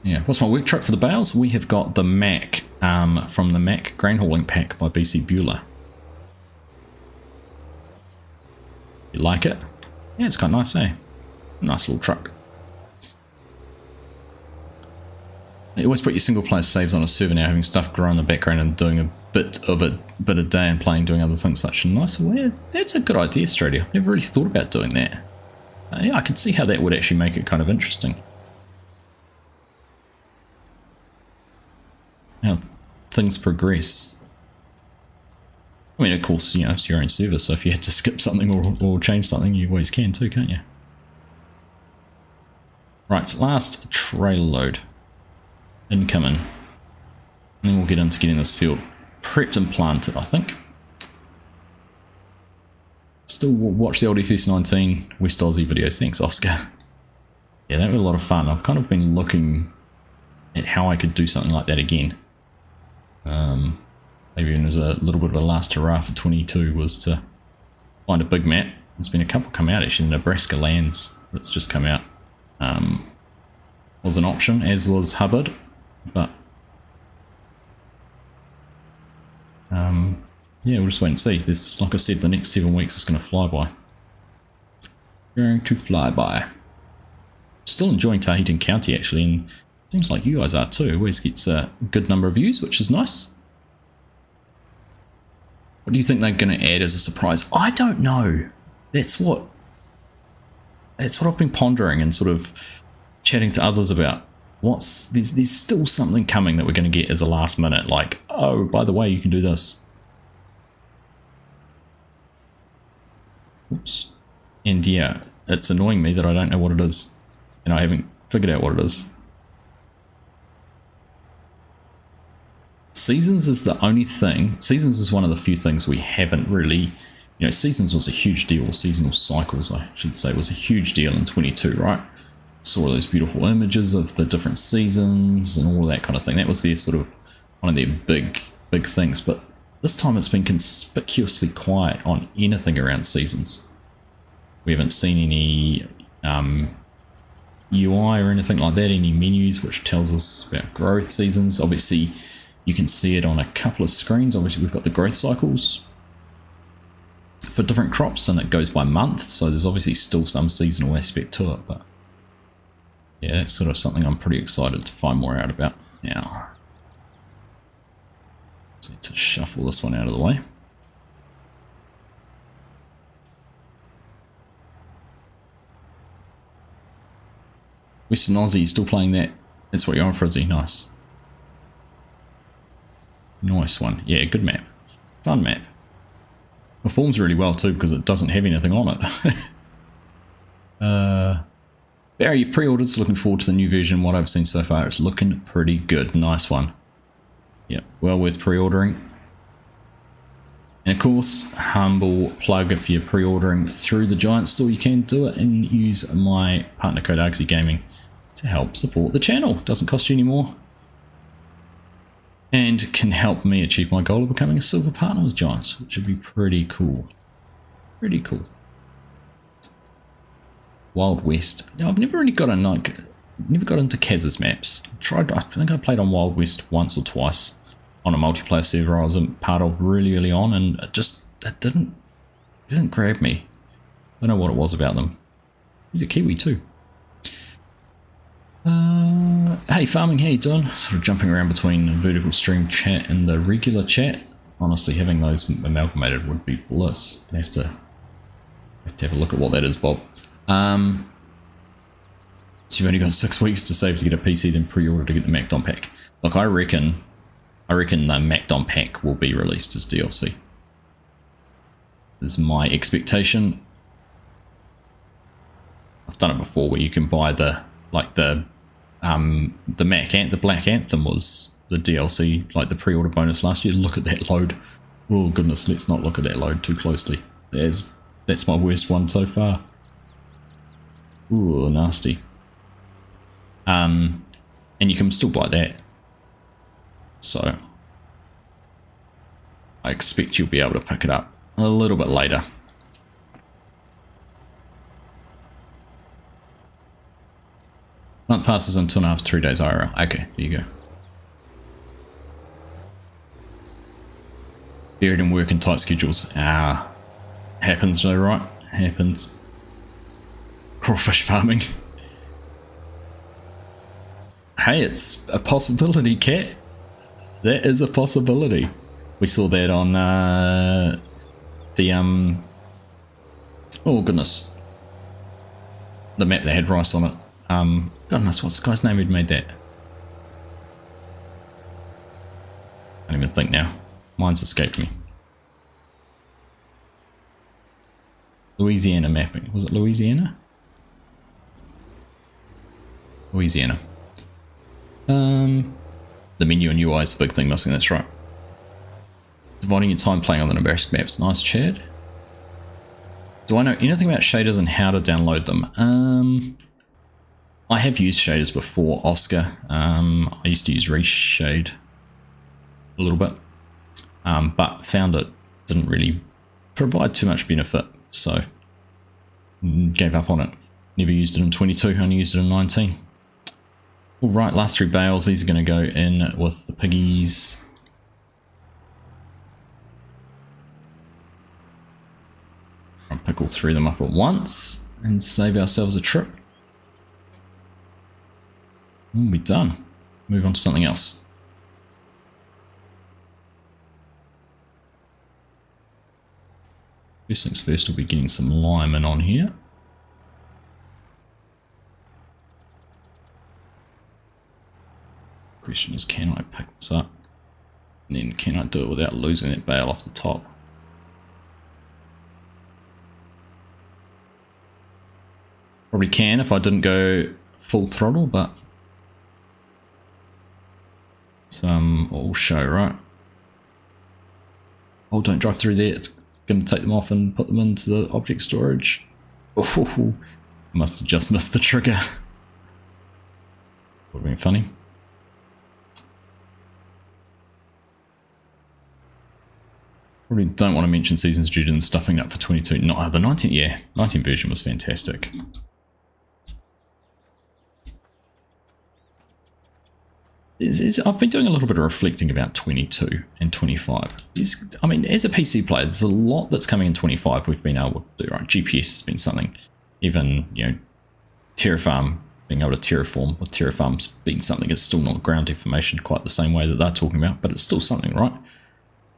Yeah, what's my work truck for the bales? We have got the Mac from the Mac grain hauling pack by BC Bueller. You like it? Yeah, it's quite nice, eh? Nice little truck. You always put your single player saves on a server now, having stuff grow in the background and doing a bit a day and playing, doing other things such a nice way. That's a good idea, Stradia. I've never really thought about doing that. Yeah, I could see how that would actually make it kind of interesting. How things progress. I mean, of course, you know, it's your own server, so if you had to skip something or change something, you always can too, can't you? Right, last trailer load. Incoming. And then we'll get into getting this field prepped and planted, I think. Still watch the old FS19 West Aussie videos. Thanks, Oscar. Yeah, that was a lot of fun. I've kind of been looking at how I could do something like that again. Maybe even as a little bit of a last hurrah for 22 was to find a big map. There's been a couple come out actually. Nebraska Lands that's just come out. Was an option, as was Hubbard, but yeah, we'll just wait and see. This, like I said, the next 7 weeks is going to fly by. Going to fly by. Still enjoying Tahitian County actually, and seems like you guys are too. Always gets a good number of views, which is nice. What do you think they're going to add as a surprise? I don't know. That's what I've been pondering and sort of chatting to others about. There's still something coming that we're going to get as a last minute, like, oh, by the way, you can do this. Oops. And yeah, it's annoying me that I don't know what it is, and I haven't figured out what it is. Seasons is the only thing. Seasons is one of the few things we haven't really, you know, Seasons was a huge deal. Seasonal cycles, I should say, was a huge deal in 22, right? Saw all those beautiful images of the different seasons and all that kind of thing. That was their sort of one of their big things. But this time it's been conspicuously quiet on anything around seasons. We haven't seen any UI or anything like that, any menus which tells us about growth seasons. Obviously, you can see it on a couple of screens. Obviously, we've got the growth cycles for different crops, and it goes by month. So there's obviously still some seasonal aspect to it, but yeah, that's sort of something I'm pretty excited to find more out about. Now, need to shuffle this one out of the way. Western Aussie, still playing that? That's what you're on, Frizzy. Nice. Nice one. Yeah, good map. Fun map. Performs really well too because it doesn't have anything on it. Barry, you've pre-ordered, so looking forward to the new version. What I've seen so far, it's looking pretty good. Nice one. Yep, well worth pre-ordering. And of course, humble plug, if you're pre-ordering through the Giant Store, you can do it and use my partner code Argsy Gaming to help support the channel. Doesn't cost you any more. And can help me achieve my goal of becoming a silver partner with Giants, which would be pretty cool. Pretty cool. Wild West. Now, I've never really got never got into Kaz's maps. I think I played on Wild West once or twice on a multiplayer server I was a part of really early on, and it didn't grab me. I don't know what it was about them. He's a Kiwi too. Hey Farming, how you doing? Sort of jumping around between vertical stream chat and the regular chat. Honestly, having those amalgamated would be bliss. I have to have a look at what that is, Bob. So you've only got 6 weeks to save to get a PC, then pre-order to get the Macdon pack. Look, I reckon the Macdon pack will be released as DLC. Is my expectation. I've done it before where you can buy the Black Anthem was the DLC, like the pre-order bonus last year. Look at that load. Oh goodness, let's not look at that load too closely. That's my worst one so far. Ooh, nasty. And you can still buy that. So I expect you'll be able to pick it up a little bit later. Month passes in 2.5 to 3 days IRL. Okay, there you go. Buried in work and tight schedules. Happens though, right? Happens. Crawfish farming. Hey, it's a possibility, Cat. That is a possibility. We saw that on oh goodness, the map that had rice on it. Goodness, what's the guy's name who'd made that? I don't even think now. Mine's escaped me. Louisiana mapping. Was it Louisiana? Louisiana. The menu and UI is the big thing missing, that's right. Dividing your time playing on the Nebraska maps. Nice, Chad. Do I know anything about shaders and how to download them? I have used shaders before, Oscar. I used to use Reshade a little bit, but found it didn't really provide too much benefit, so gave up on it. Never used it in 22, only used it in 19. Alright, last 3 bales. These are going to go in with the piggies. I'll pick all 3 of them up at once and save ourselves a trip. We'll be done. Move on to something else. First things first, we'll be getting some linemen on here. Question is, can I pick this up? And then can I do it without losing that bale off the top? Probably can if I didn't go full throttle, but it's all show, right? Oh, don't drive through there. It's going to take them off and put them into the object storage. Oh, must have just missed the trigger. Would have been funny. Probably don't want to mention seasons due to them stuffing up for 22. No, the 19, yeah, 19 version was fantastic. I've been doing a little bit of reflecting about 22 and 25. I mean, as a PC player, there's a lot that's coming in 25 we've been able to do, right? GPS has been something. Even, Terraform, being able to terraform with Terraform's been something. It's still not ground information quite the same way that they're talking about, but it's still something, right?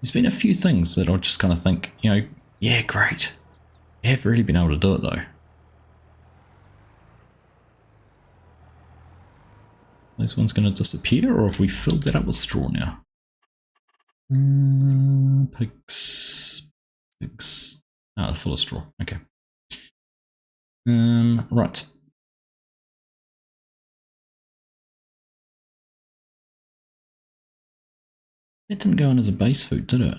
There's been a few things that I just kind of think, yeah, great. You have really been able to do it though. This one's going to disappear, or have we filled that up with straw now? Pigs. 6. Ah, full of straw. Okay. Right. That didn't go in as a base food, did it?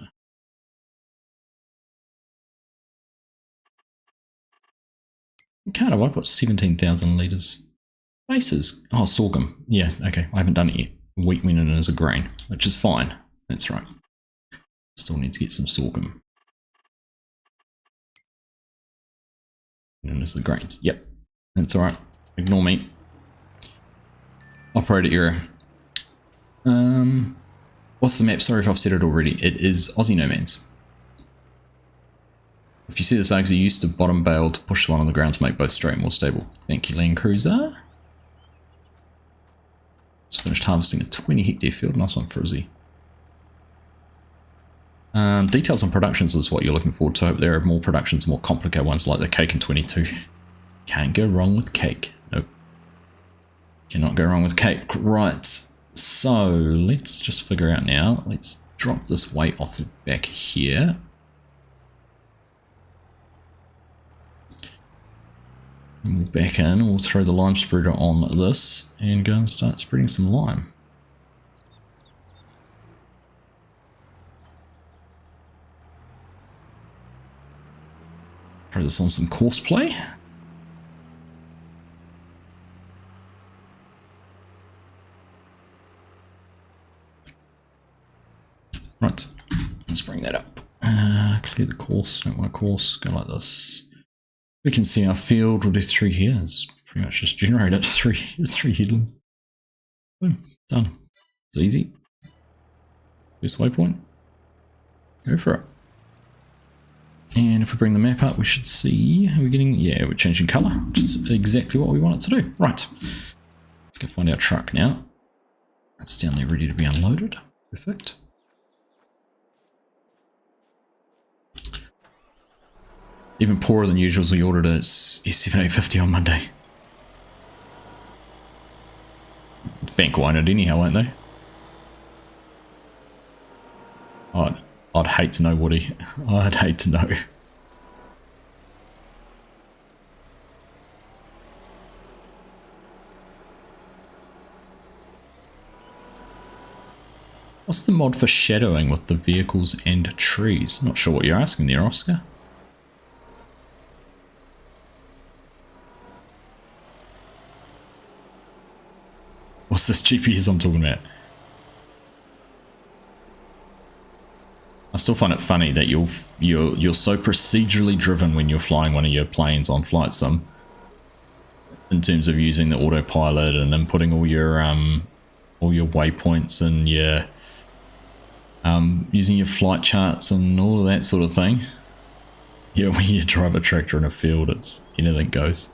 Can't have I put 17,000 litres? Bases. Oh, sorghum. Yeah, okay. I haven't done it yet. Wheat went in as a grain, which is fine. That's right. Still need to get some sorghum. And as the grains. Yep. That's alright. Ignore me. Operator error. What's the map? Sorry if I've said it already. It is Aussie Nomads. If you see this Argsy, you used to bottom Bale to push the one on the ground to make both straight and more stable. Thank you, Land Cruiser. Just finished harvesting a 20 hectare field. Nice one, Frizzy. Details on productions is what you're looking forward to. There are more productions, more complicated ones like the cake in 22. Can't go wrong with cake. Nope. Cannot go wrong with cake. Right. So let's just figure out now. Let's drop this weight off the back here. And we'll back in. We'll throw the lime spreader on this and go and start spreading some lime. Throw this on some course play. Right, let's bring that up. Clear the course, don't want a course, go like this. We can see our field, we'll do 3 here. It's pretty much just generated 3 headlands. Boom, done. It's easy. First waypoint. Go for it. And if we bring the map up, we should see, are we getting, yeah, we're changing colour, which is exactly what we want it to do. Right, let's go find our truck now. It's down there ready to be unloaded. Perfect. Even poorer than usual as we ordered a S7850 on Monday. It's bank winded anyhow, won't they? I'd hate to know, Woody. I'd hate to know. What's the mod for shadowing with the vehicles and trees? Not sure what you're asking there, Oscar. What's this GPS I'm talking about? I still find it funny that you're so procedurally driven when you're flying one of your planes on Flight Sim, in terms of using the autopilot and inputting all your waypoints and your using your flight charts and all of that sort of thing. Yeah, when you drive a tractor in a field, it's anything goes.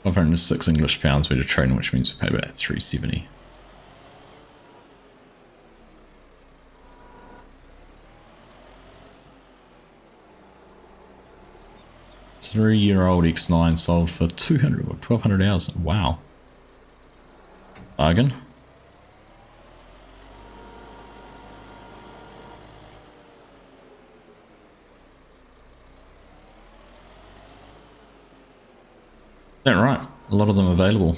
£506 English pounds we're trading, which means we pay about $370. Three-year-old X9 sold for 200 or 1,200 hours. Wow. Bargain. Is that right? A lot of them available.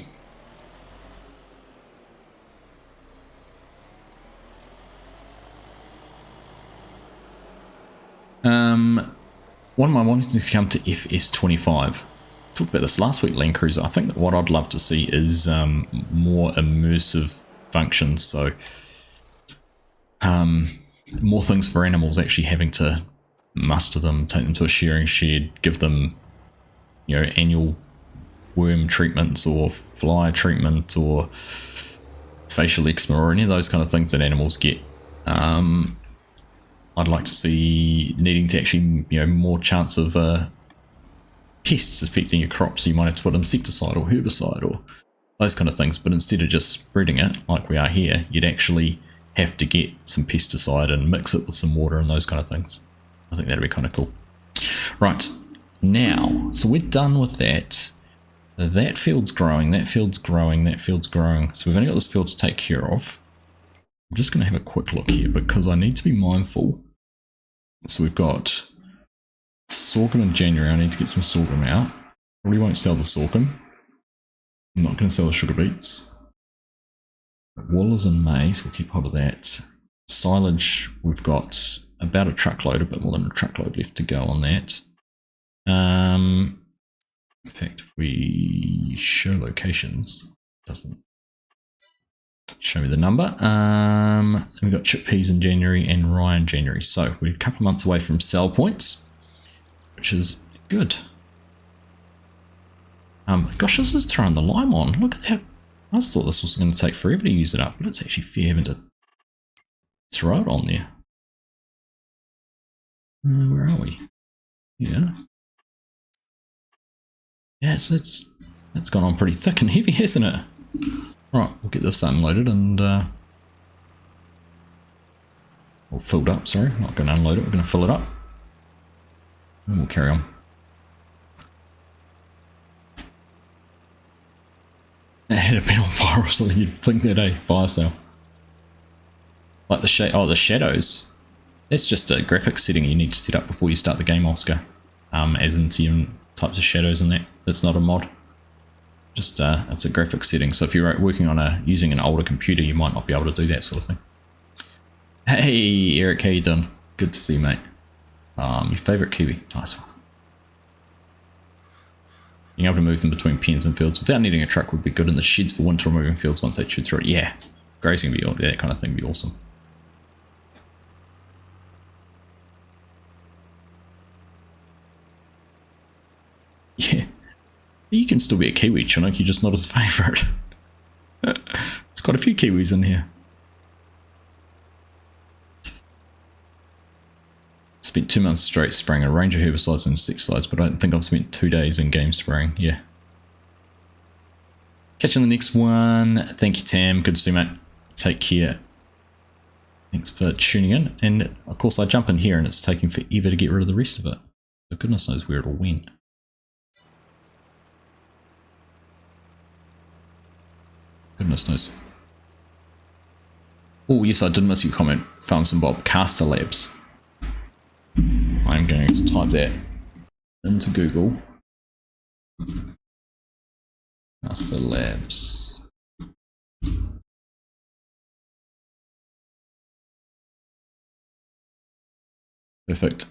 What am I wanting to come to FS25? Talked about this last week, Land Cruiser. I think that what I'd love to see is more immersive functions. So more things for animals, actually having to muster them, take them to a shearing shed, give them, you know, annual worm treatments or fly treatment or facial eczema or any of those kind of things that animals get. I'd like to see needing to actually, you know, more chance of pests affecting your crops. So you might have to put insecticide or herbicide or those kind of things, but instead of just spreading it like we are here, you'd actually have to get some pesticide and mix it with some water and those kind of things. I think that'd be kind of cool. Right, now, so we're done with that. That field's growing, that field's growing, that field's growing. So we've only got this field to take care of. I'm just going to have a quick look here because I need to be mindful. So we've got sorghum in January. I need to get some sorghum out. Probably won't sell the sorghum. I'm not going to sell the sugar beets. Wool is in May, so we'll keep hold of that. Silage, we've got about a truckload, a bit more than a truckload left to go on that. In fact, if we show locations, it doesn't show me the number. Then we've got chickpeas in January and rye in January. So we're a couple of months away from sell points, which is good. Gosh, this is throwing the lime on. Look at how... I just thought this was going to take forever to use it up, but it's actually fair having to throw it on there. Where are we? Yeah. Yes, that's gone on pretty thick and heavy, hasn't it? Right, we'll get this unloaded and or filled up, sorry. Not going to unload it, we're going to fill it up. And we'll carry on. Had it been on fire or something, you'd think that, eh? Fire sale. Like the shadows. That's just a graphics setting you need to set up before you start the game, Oscar. As into your types of shadows and that. That's not a mod. Just it's a graphics setting. So if you're working on using an older computer, you might not be able to do that sort of thing. Hey Eric, how you doing? Good to see you, mate. Your favourite Kiwi. Nice one. Being able to move them between pens and fields without needing a truck would be good in the sheds for winter removing fields once they chew through it. Yeah, grazing would be that kind of thing would be awesome. Yeah, you can still be a Kiwi, Chinook, you're just not his favourite. It's got a few Kiwis in here. Spent 2 months straight spraying a range of herbicides and insecticides, but I don't think I've spent 2 days in game spraying. Yeah. Catch you in the next one. Thank you, Tam. Good to see you, mate. Take care. Thanks for tuning in. And of course, I jump in here and it's taking forever to get rid of the rest of it. But goodness knows where it all went. Goodness knows. Oh, yes, I did miss your comment. Farms and Bob. Caster Labs. I'm going to type that into Google. Caster Labs. Perfect.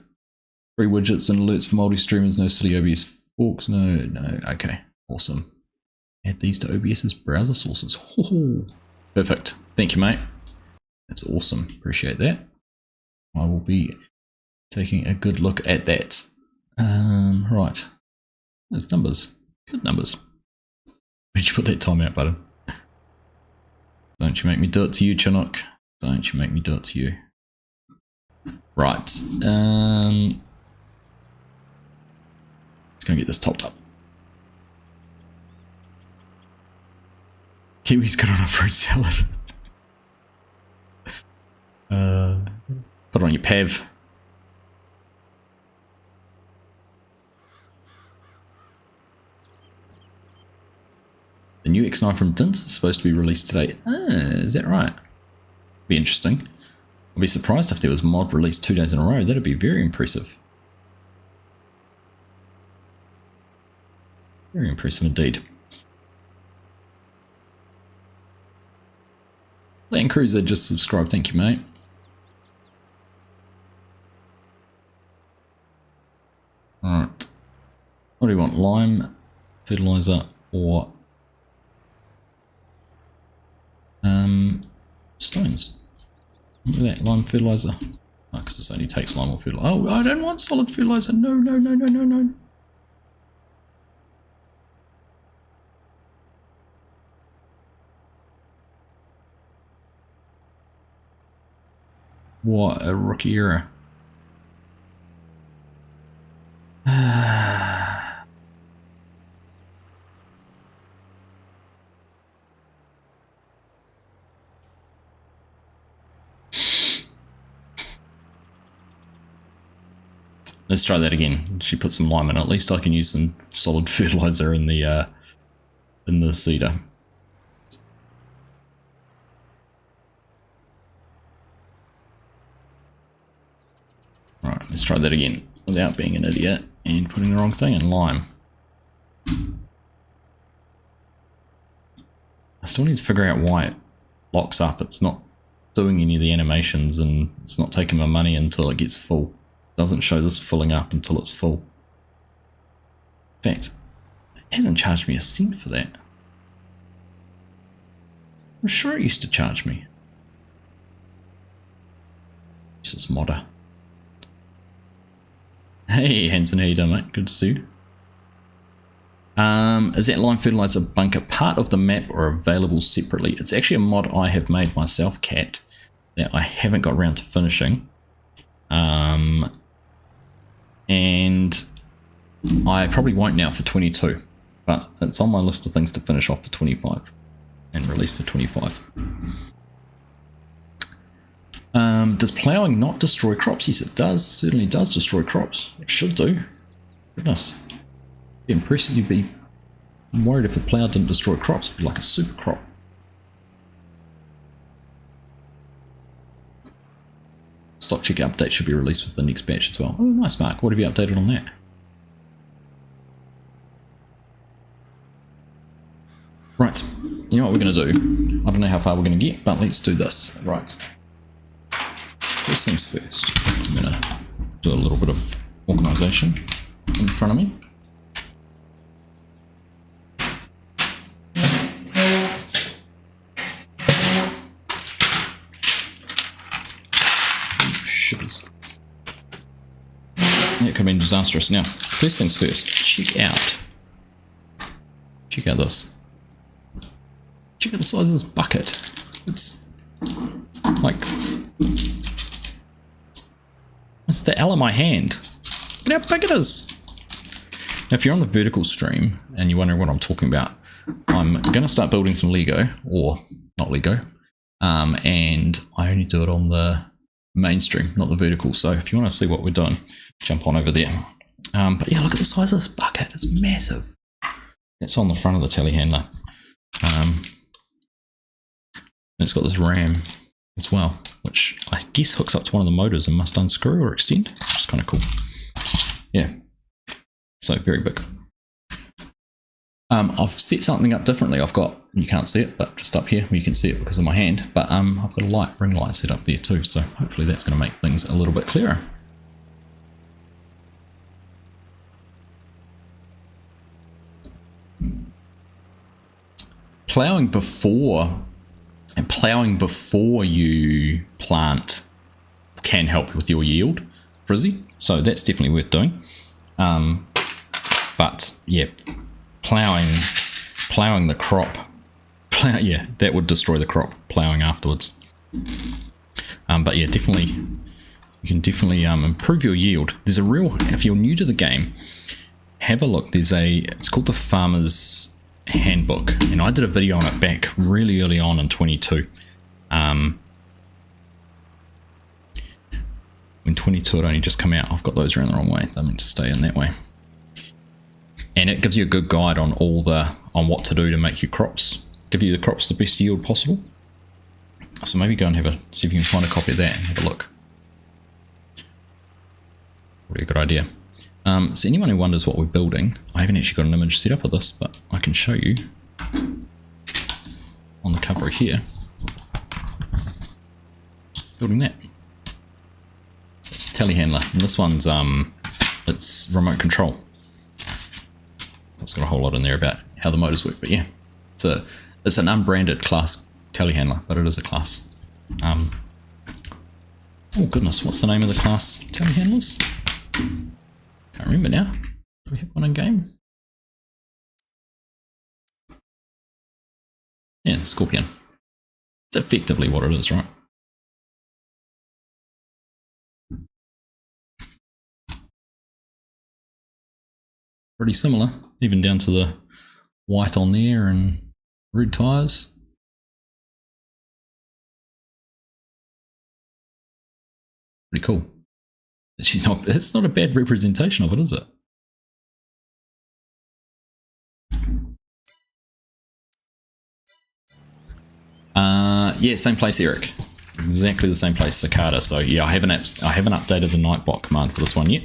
Free widgets and alerts for multi-streamers, no silly OBS forks, no, okay, awesome. Add these to OBS's browser sources. Perfect. Thank you, mate. That's awesome. Appreciate that. I will be taking a good look at that. Right. Those numbers. Good numbers. Where'd you put that timeout button? Don't you make me do it to you, Chinook. Don't you make me do it to you. Right. Let's go and get this topped up. Kiwi's good on a fruit salad. Put it on your pav. The new X9 from Dint is supposed to be released today. Is that right? Be interesting. I'd be surprised if there was mod released 2 days in a row. That'd be very impressive. Very impressive indeed. Land Cruiser just subscribed. Thank you, mate. Alright. What do you want? Lime, fertilizer, or stones? Look at that, lime fertilizer. Oh, because this only takes lime or fertilizer. Oh, I don't want solid fertilizer. No, no, no, no, no, no. What a rookie error. Let's try that again. She put some lime in. At least I can use some solid fertilizer in the cedar. let's try that again without being an idiot and putting the wrong thing in. Lime. I still need to figure out why it locks up. It's not doing any of the animations and it's not taking my money until it gets full. It doesn't show this filling up until it's full. In fact, it hasn't charged me a cent for that. I'm sure it used to charge me. This is modder. Hey Hanson, how you doing, mate? Good to see you. Is that lime fertilizer bunker part of the map or available separately? It's actually a mod I have made myself, Cat, that I haven't got around to finishing. And I probably won't now for 22, but it's on my list of things to finish off for 25 and release for 25. Does ploughing not destroy crops? Yes, it does. Certainly does destroy crops. It should do. Goodness. Be impressive. You'd be worried if a plough didn't destroy crops. It'd be like a super crop. Stock check update should be released with the next batch as well. Oh, nice, Mark. What have you updated on that? Right. You know what we're going to do? I don't know how far we're going to get, but let's do this. Right. First things first, I'm going to do a little bit of organisation in front of me. Shivers. That could have been disastrous. Now, first things first, check out this. Check out the size of this bucket. It's like... it's the L of my hand. Look how big it is. Now, if you're on the vertical stream and you're wondering what I'm talking about, I'm going to start building some Lego, or not Lego, and I only do it on the mainstream, not the vertical. So if you want to see what we're doing, jump on over there. But yeah, look at the size of this bucket. It's massive. It's on the front of the telehandler. It's got this ram as well, which I guess hooks up to one of the motors and must unscrew or extend, which is kind of cool. Yeah, so very big. I've set something up differently. I've got, you can't see it, but just up here you can see it because of my hand, but I've got a ring light set up there too, so hopefully that's going to make things a little bit clearer. Ploughing before you plant can help with your yield, Frizzy, so that's definitely worth doing. But yeah, ploughing the crop, yeah, that would destroy the crop, ploughing afterwards. But yeah, definitely, you can definitely improve your yield. There's a real, if you're new to the game, have a look. It's called the Farmer's Handbook, and I did a video on it back really early on in 22. When 22 had only just come out. I've got those around the wrong way. They're meant to stay in that way. And it gives you a good guide on on what to do to make your crops, give you the crops the best yield possible. So maybe go and see if you can find a copy of that and have a look. Probably a good idea. So anyone who wonders what we're building, I haven't actually got an image set up of this, but I can show you on the cover here. Building that. So it's a telehandler, and this one's it's remote control. It's got a whole lot in there about how the motors work, but yeah, it's an unbranded class telehandler, but it is a class. Oh goodness, what's the name of the class telehandlers? Can't remember now. Do we have one in game? Yeah, Scorpion. It's effectively what it is, right? Pretty similar, even down to the white on there and red tyres. Pretty cool. It's not a bad representation of it, is it? Yeah, same place, Eric. Exactly the same place, cicada. So yeah, I haven't updated the nightbot command for this one yet.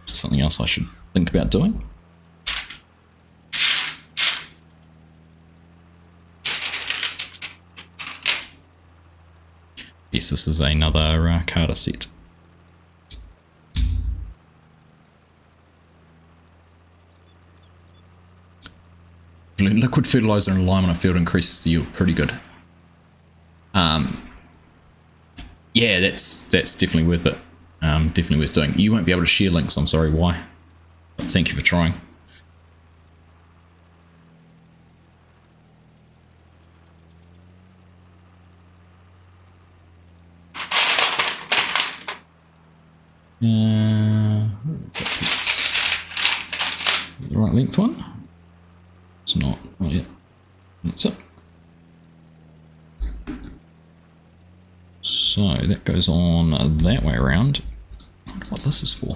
Something else I should think about doing. Yes, this is another Carter set. Liquid fertilizer and lime on a field increases the yield. Pretty good. Yeah, that's definitely worth it. Definitely worth doing. You won't be able to share links. I'm sorry why. But thank you for trying. The right length one? It's not yet. That's it. So that goes on that way around. I wonder what this is for.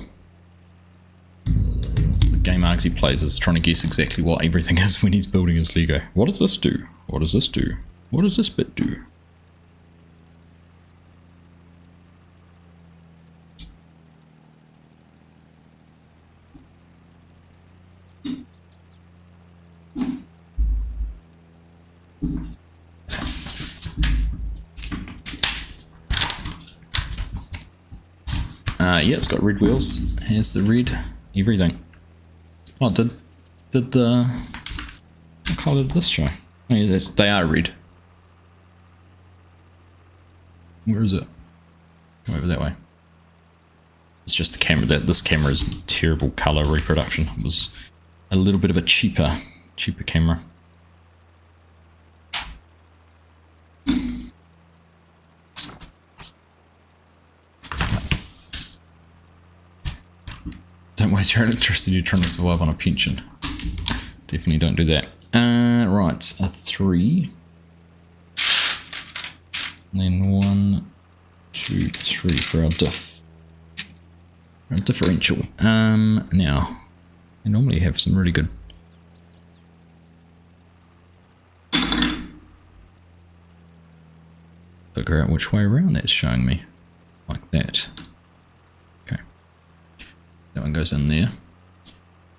The game Argsy plays is trying to guess exactly what everything is when he's building his Lego. What does this do? What does this do? What does this bit do? Yeah, it's got red wheels. Here's the red everything. Oh, did the what colour did this show? Oh, yeah, they are red. Where is it? Go over that way. It's just the camera. This camera is terrible colour reproduction. It was a little bit of a cheaper camera. Don't waste your electricity trying to survive on a pension. Definitely don't do that. Right, a 3. And then 1, 2, 3 for our differential. Now, I normally have some really good. Figure out which way around that's showing me. Like that. That one goes in there.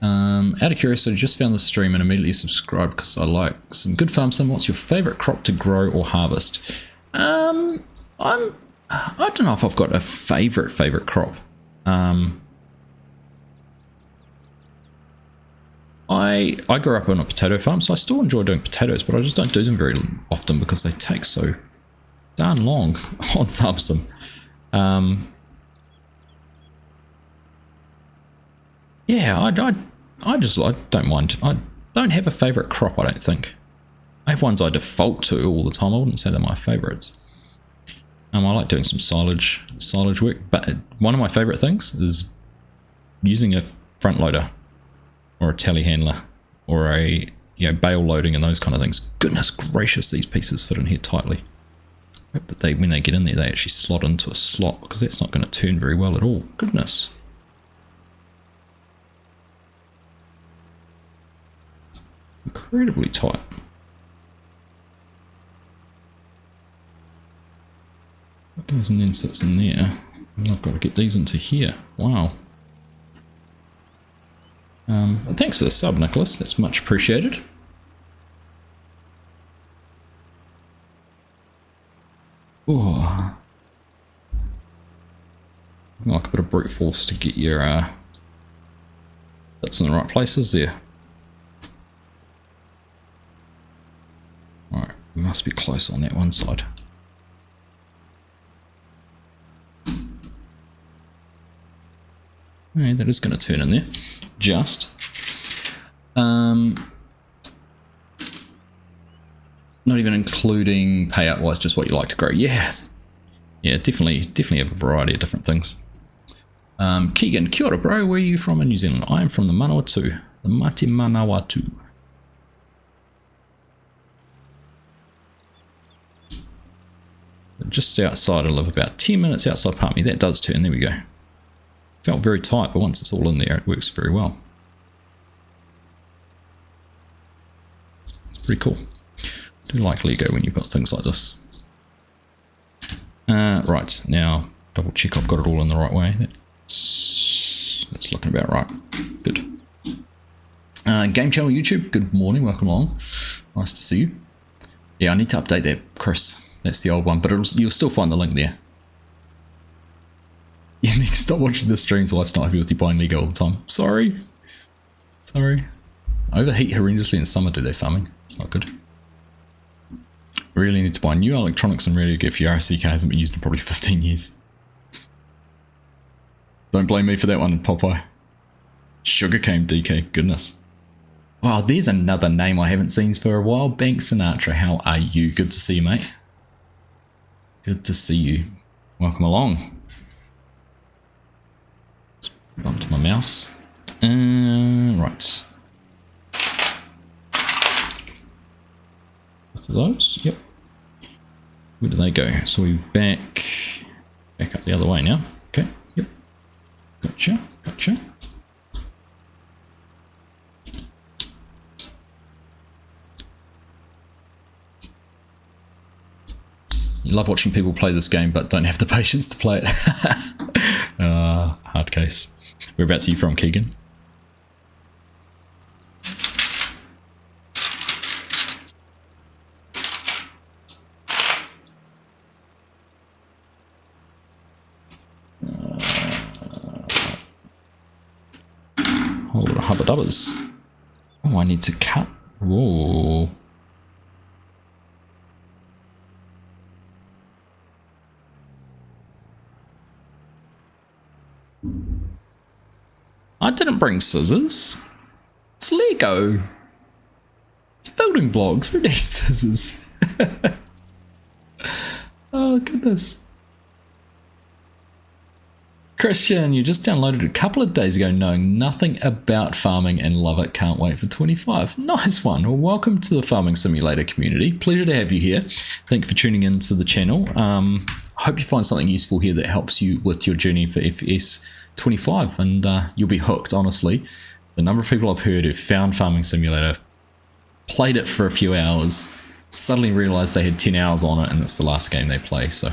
Out of curiosity, just found the stream and immediately subscribed because I like some good farm sim. What's your favourite crop to grow or harvest? I don't know if I've got a favourite crop. I grew up on a potato farm, so I still enjoy doing potatoes, but I just don't do them very often because they take so darn long on farm sim. Yeah, I don't mind. I don't have a favourite crop, I don't think. I have ones I default to all the time. I wouldn't say they're my favourites. I like doing some silage work, but one of my favourite things is using a front loader or a telehandler or a bale loading and those kind of things. Goodness gracious, these pieces fit in here tightly. I hope that when they get in there, they actually slot into a slot because that's not going to turn very well at all. Goodness. Incredibly tight. That goes and then sits in there. And I've got to get these into here. Wow. Thanks for the sub, Nicholas. That's much appreciated. Oh. Like a bit of brute force to get your bits in the right places there. Alright, we must be close on that one side. Alright, that is going to turn in there. Just. Not even including payout wise, just what you like to grow. Yes. Yeah, definitely have a variety of different things. Keegan, kia ora bro, where are you from in New Zealand? I am from the Manawatu. The Mati Manawatu. Just outside, I live about 10 minutes outside Palmy. That does turn, there we go. Felt very tight, but once it's all in there, it works very well. It's pretty cool. I do like Lego when you've got things like this. Right, now double check I've got it all in the right way. That's looking about right. Good. Game Channel YouTube, good morning, welcome along. Nice to see you. Yeah, I need to update that, Chris. That's the old one, but you'll still find the link there. You need to stop watching the streams. Wife's not happy with you buying Lego all the time. Sorry. Sorry. I overheat horrendously in summer, do they, farming? It's not good. Really need to buy new electronics and radio gear for your RC car. Hasn't been used in probably 15 years. Don't blame me for that one, Popeye. Sugarcane DK, goodness. Wow, there's another name I haven't seen for a while. Bank Sinatra, how are you? Good to see you, mate. Good to see you. Welcome along. Just bumped my mouse. Right. Both of those, yep. Where do they go? So we back up the other way now. Okay, yep. Gotcha, gotcha. You love watching people play this game, but don't have the patience to play it. Hard case. Whereabouts are you from, Keegan? Oh, hubba dubbers. Oh, I need to cut. Whoa. I didn't bring scissors. It's Lego. It's building blocks. Who needs scissors? Oh, goodness. Christian, you just downloaded a couple of days ago knowing nothing about farming and love it. Can't wait for 25. Nice one. Well, welcome to the Farming Simulator community. Pleasure to have you here. Thank you for tuning in to the channel. I hope you find something useful here that helps you with your journey for FS25, and you'll be hooked, honestly. The number of people I've heard who've found Farming Simulator, played it for a few hours, suddenly realized they had 10 hours on it, and it's the last game they play, so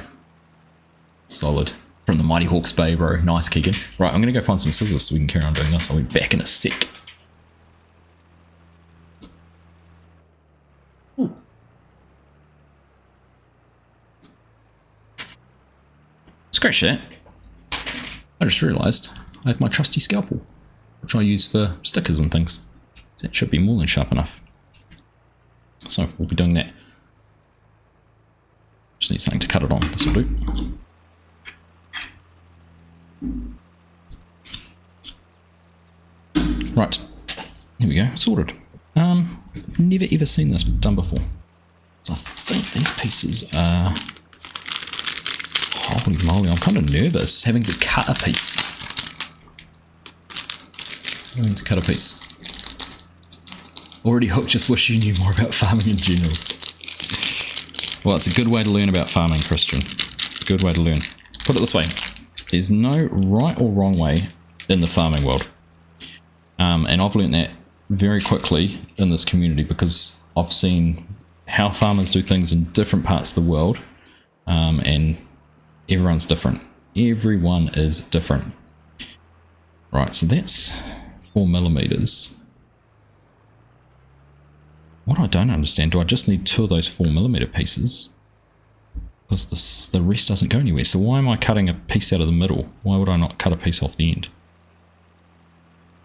solid. From the Mighty Hawke's Bay, bro. Nice, Keegan. Right, I'm going to go find some scissors so we can carry on doing this. I'll be back in a sec. Ooh. Scratch that. I just realised I have my trusty scalpel, which I use for stickers and things. So it should be more than sharp enough. So we'll be doing that. Just need something to cut it on. This will do. Right, here we go, sorted. I've never ever seen this done before. So I think these pieces are... Holy moly, I'm kind of nervous having to cut a piece. Having to cut a piece. Already hooked, just wish you knew more about farming in general. Well, it's a good way to learn about farming, Christian. Good way to learn. Put it this way. There's no right or wrong way in the farming world. And I've learned that very quickly in this community because I've seen how farmers do things in different parts of the world, and everyone's different. Everyone is different. Right, so that's 4mm. What I don't understand, do I just need 2 of those 4mm pieces? Because the rest doesn't go anywhere. So why am I cutting a piece out of the middle? Why would I not cut a piece off the end?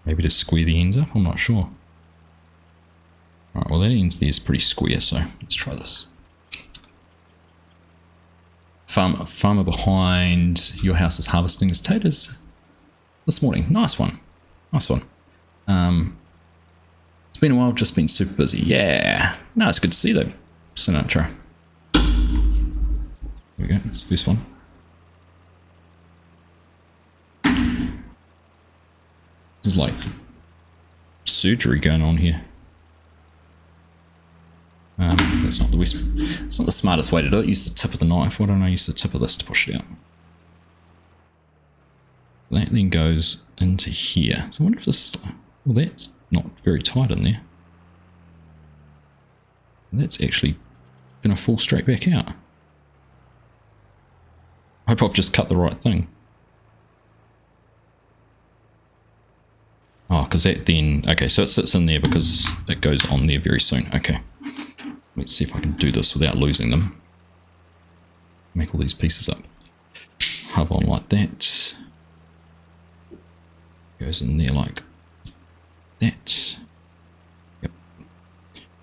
Maybe to square the ends up? I'm not sure. Alright, well that ends there is pretty square, so let's try this. Farmer behind your house is harvesting his potatoes this morning. Nice one. Nice one. It's been a while, just been super busy. Yeah. No, it's good to see though, Sinatra. There we go, that's the first one. There's like surgery going on here. That's not the best. It's not the smartest way to do it. Use the tip of the knife. Why don't I use the tip of this to push it out? That then goes into here. So I wonder if this. Well, that's not very tight in there. That's actually going to fall straight back out. I hope I've just cut the right thing. Oh, because that then... Okay, so it sits in there because it goes on there very soon. Okay. Let's see if I can do this without losing them. Make all these pieces up. Hub on like that. Goes in there like that. Yep.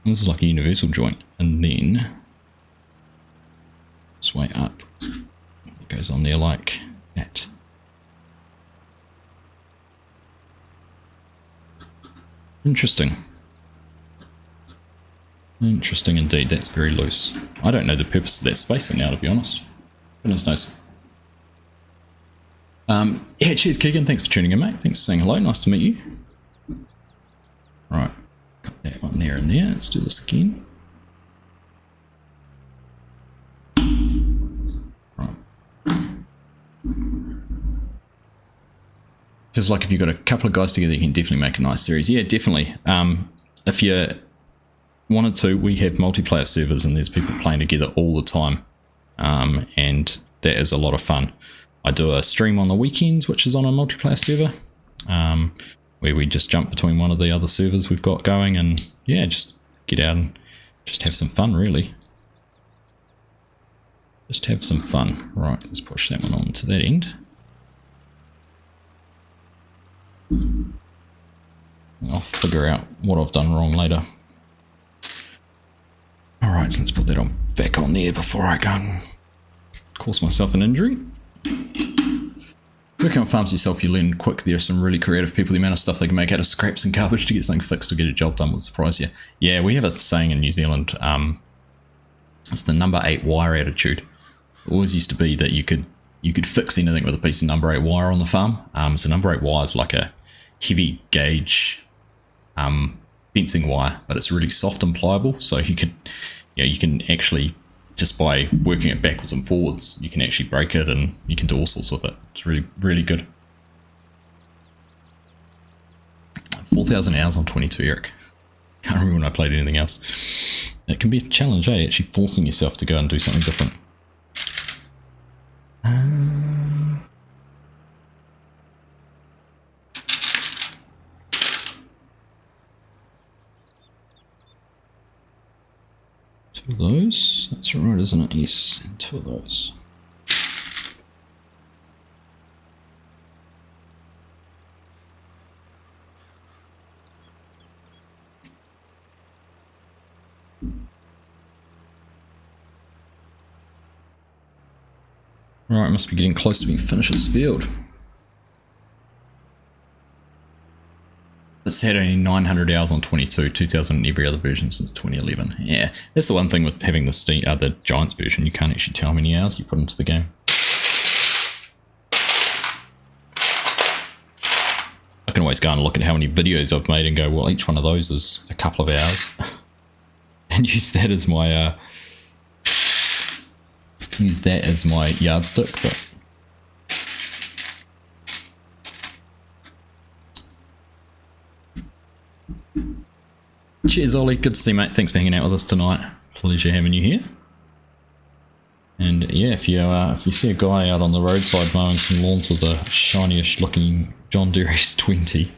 This is like a universal joint. And then... this way up. It goes on there like that. Interesting. Interesting indeed. That's very loose. I don't know the purpose of that spacing now, to be honest. Goodness knows. Yeah, cheers Keegan. Thanks for tuning in, mate. Thanks for saying hello. Nice to meet you. Right. Got that one there and there. Let's do this again. Right. Just like if you've got a couple of guys together, you can definitely make a nice series. Yeah, definitely. If you wanted to, we have multiplayer servers and there's people playing together all the time. And that is a lot of fun. I do a stream on the weekends, which is on a multiplayer server, where we just jump between one of the other servers we've got going and yeah, just get out and just have some fun, really. Just have some fun. Right, let's push that one on to that end. I'll figure out what I've done wrong later. Alright, so let's put that on back on there before I go and cause myself an injury. Working on farms yourself, you learn quick. There are some really creative people. The amount of stuff they can make out of scraps and garbage to get something fixed or get a job done will surprise you. Yeah, we have a saying in New Zealand. It's the number 8 wire attitude. It always used to be that you could fix anything with a piece of number 8 wire on the farm. So number 8 wire is like a heavy gauge fencing wire, but it's really soft and pliable. So you can actually, just by working it backwards and forwards, you can actually break it and you can do all sorts with it. It's really, really good. 4,000 hours on 22, Eric. Can't remember when I played anything else. It can be a challenge, eh? Actually forcing yourself to go and do something different. Two of those. That's right, isn't it? Yes, and 2 of those. Right, must be getting close to being finished this field. It's had only 900 hours on 22, 2,000 in every other version since 2011. Yeah, that's the one thing with having the Giants version. You can't actually tell how many hours you put into the game. I can always go and look at how many videos I've made and go, well, each one of those is a couple of hours. And use that as my yardstick, but cheers, Ollie. Good to see you, mate. Thanks for hanging out with us tonight. Pleasure having you here. And yeah, if you see a guy out on the roadside mowing some lawns with a shiny-ish looking John Deere S20,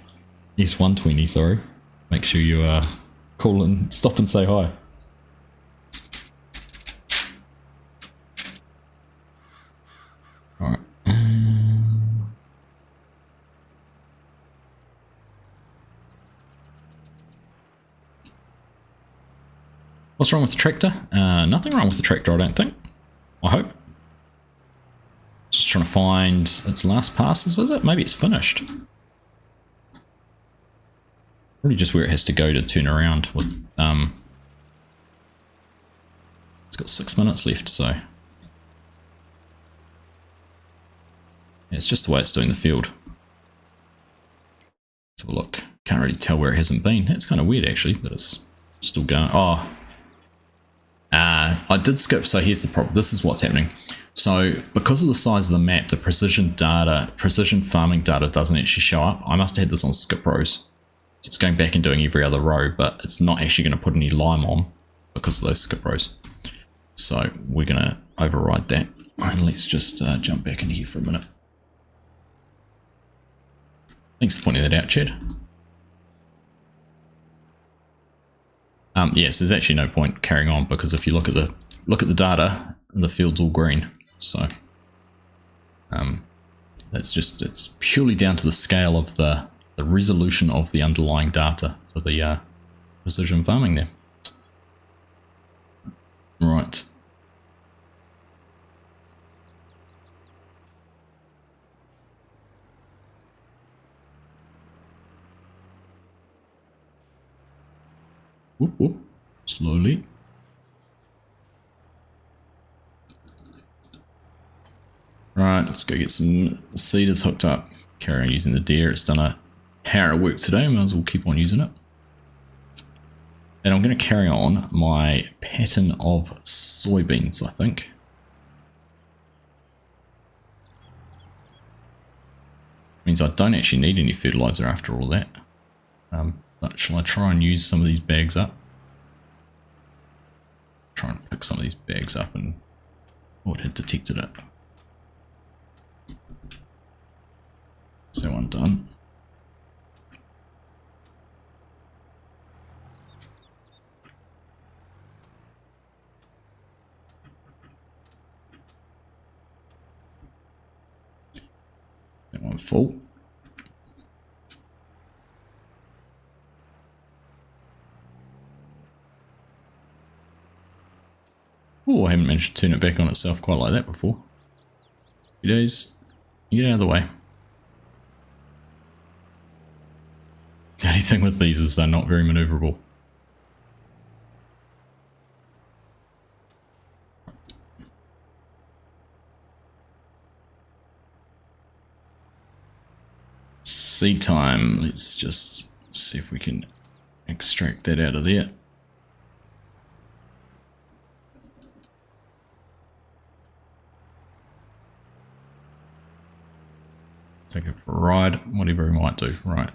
S120, sorry, make sure you call and stop and say hi. Alright. What's wrong with the tractor? Nothing wrong with the tractor, I don't think. I hope. Just trying to find its last passes, is it? Maybe it's finished. Probably just where it has to go to turn around. With it's got 6 minutes left, so yeah, it's just the way it's doing the field. Let's have a look. Can't really tell where it hasn't been. That's kind of weird, actually, that it's still going. Oh. I did skip, so here's the problem. This is what's happening. So because of the size of the map, the precision farming data doesn't actually show up. I must have had this on skip rows. So it's going back and doing every other row, but it's not actually going to put any lime on because of those skip rows. So we're going to override that. And let's just jump back into here for a minute. Thanks for pointing that out, Chad. Yes, there's actually no point carrying on because if you look at the data, the field's all green. So it's purely down to the scale of the resolution of the underlying data for the precision farming there. Right. Whoop, whoop. Slowly. Right, let's go get some seeders hooked up. Carry on using the deer. It's done a hour of work today. Might as well keep on using it. And I'm going to carry on my pattern of soybeans, I think. Means I don't actually need any fertilizer after all that. But shall I try and use some of these bags up? Try and pick some of these bags up and it had detected it. Is that one done? That one full. Oh, I haven't managed to turn it back on itself quite like that before. It is. Get out of the way. The only thing with these is they're not very maneuverable. Seed time. Let's just see if we can extract that out of there. Take it for a ride, whatever we might do. Right.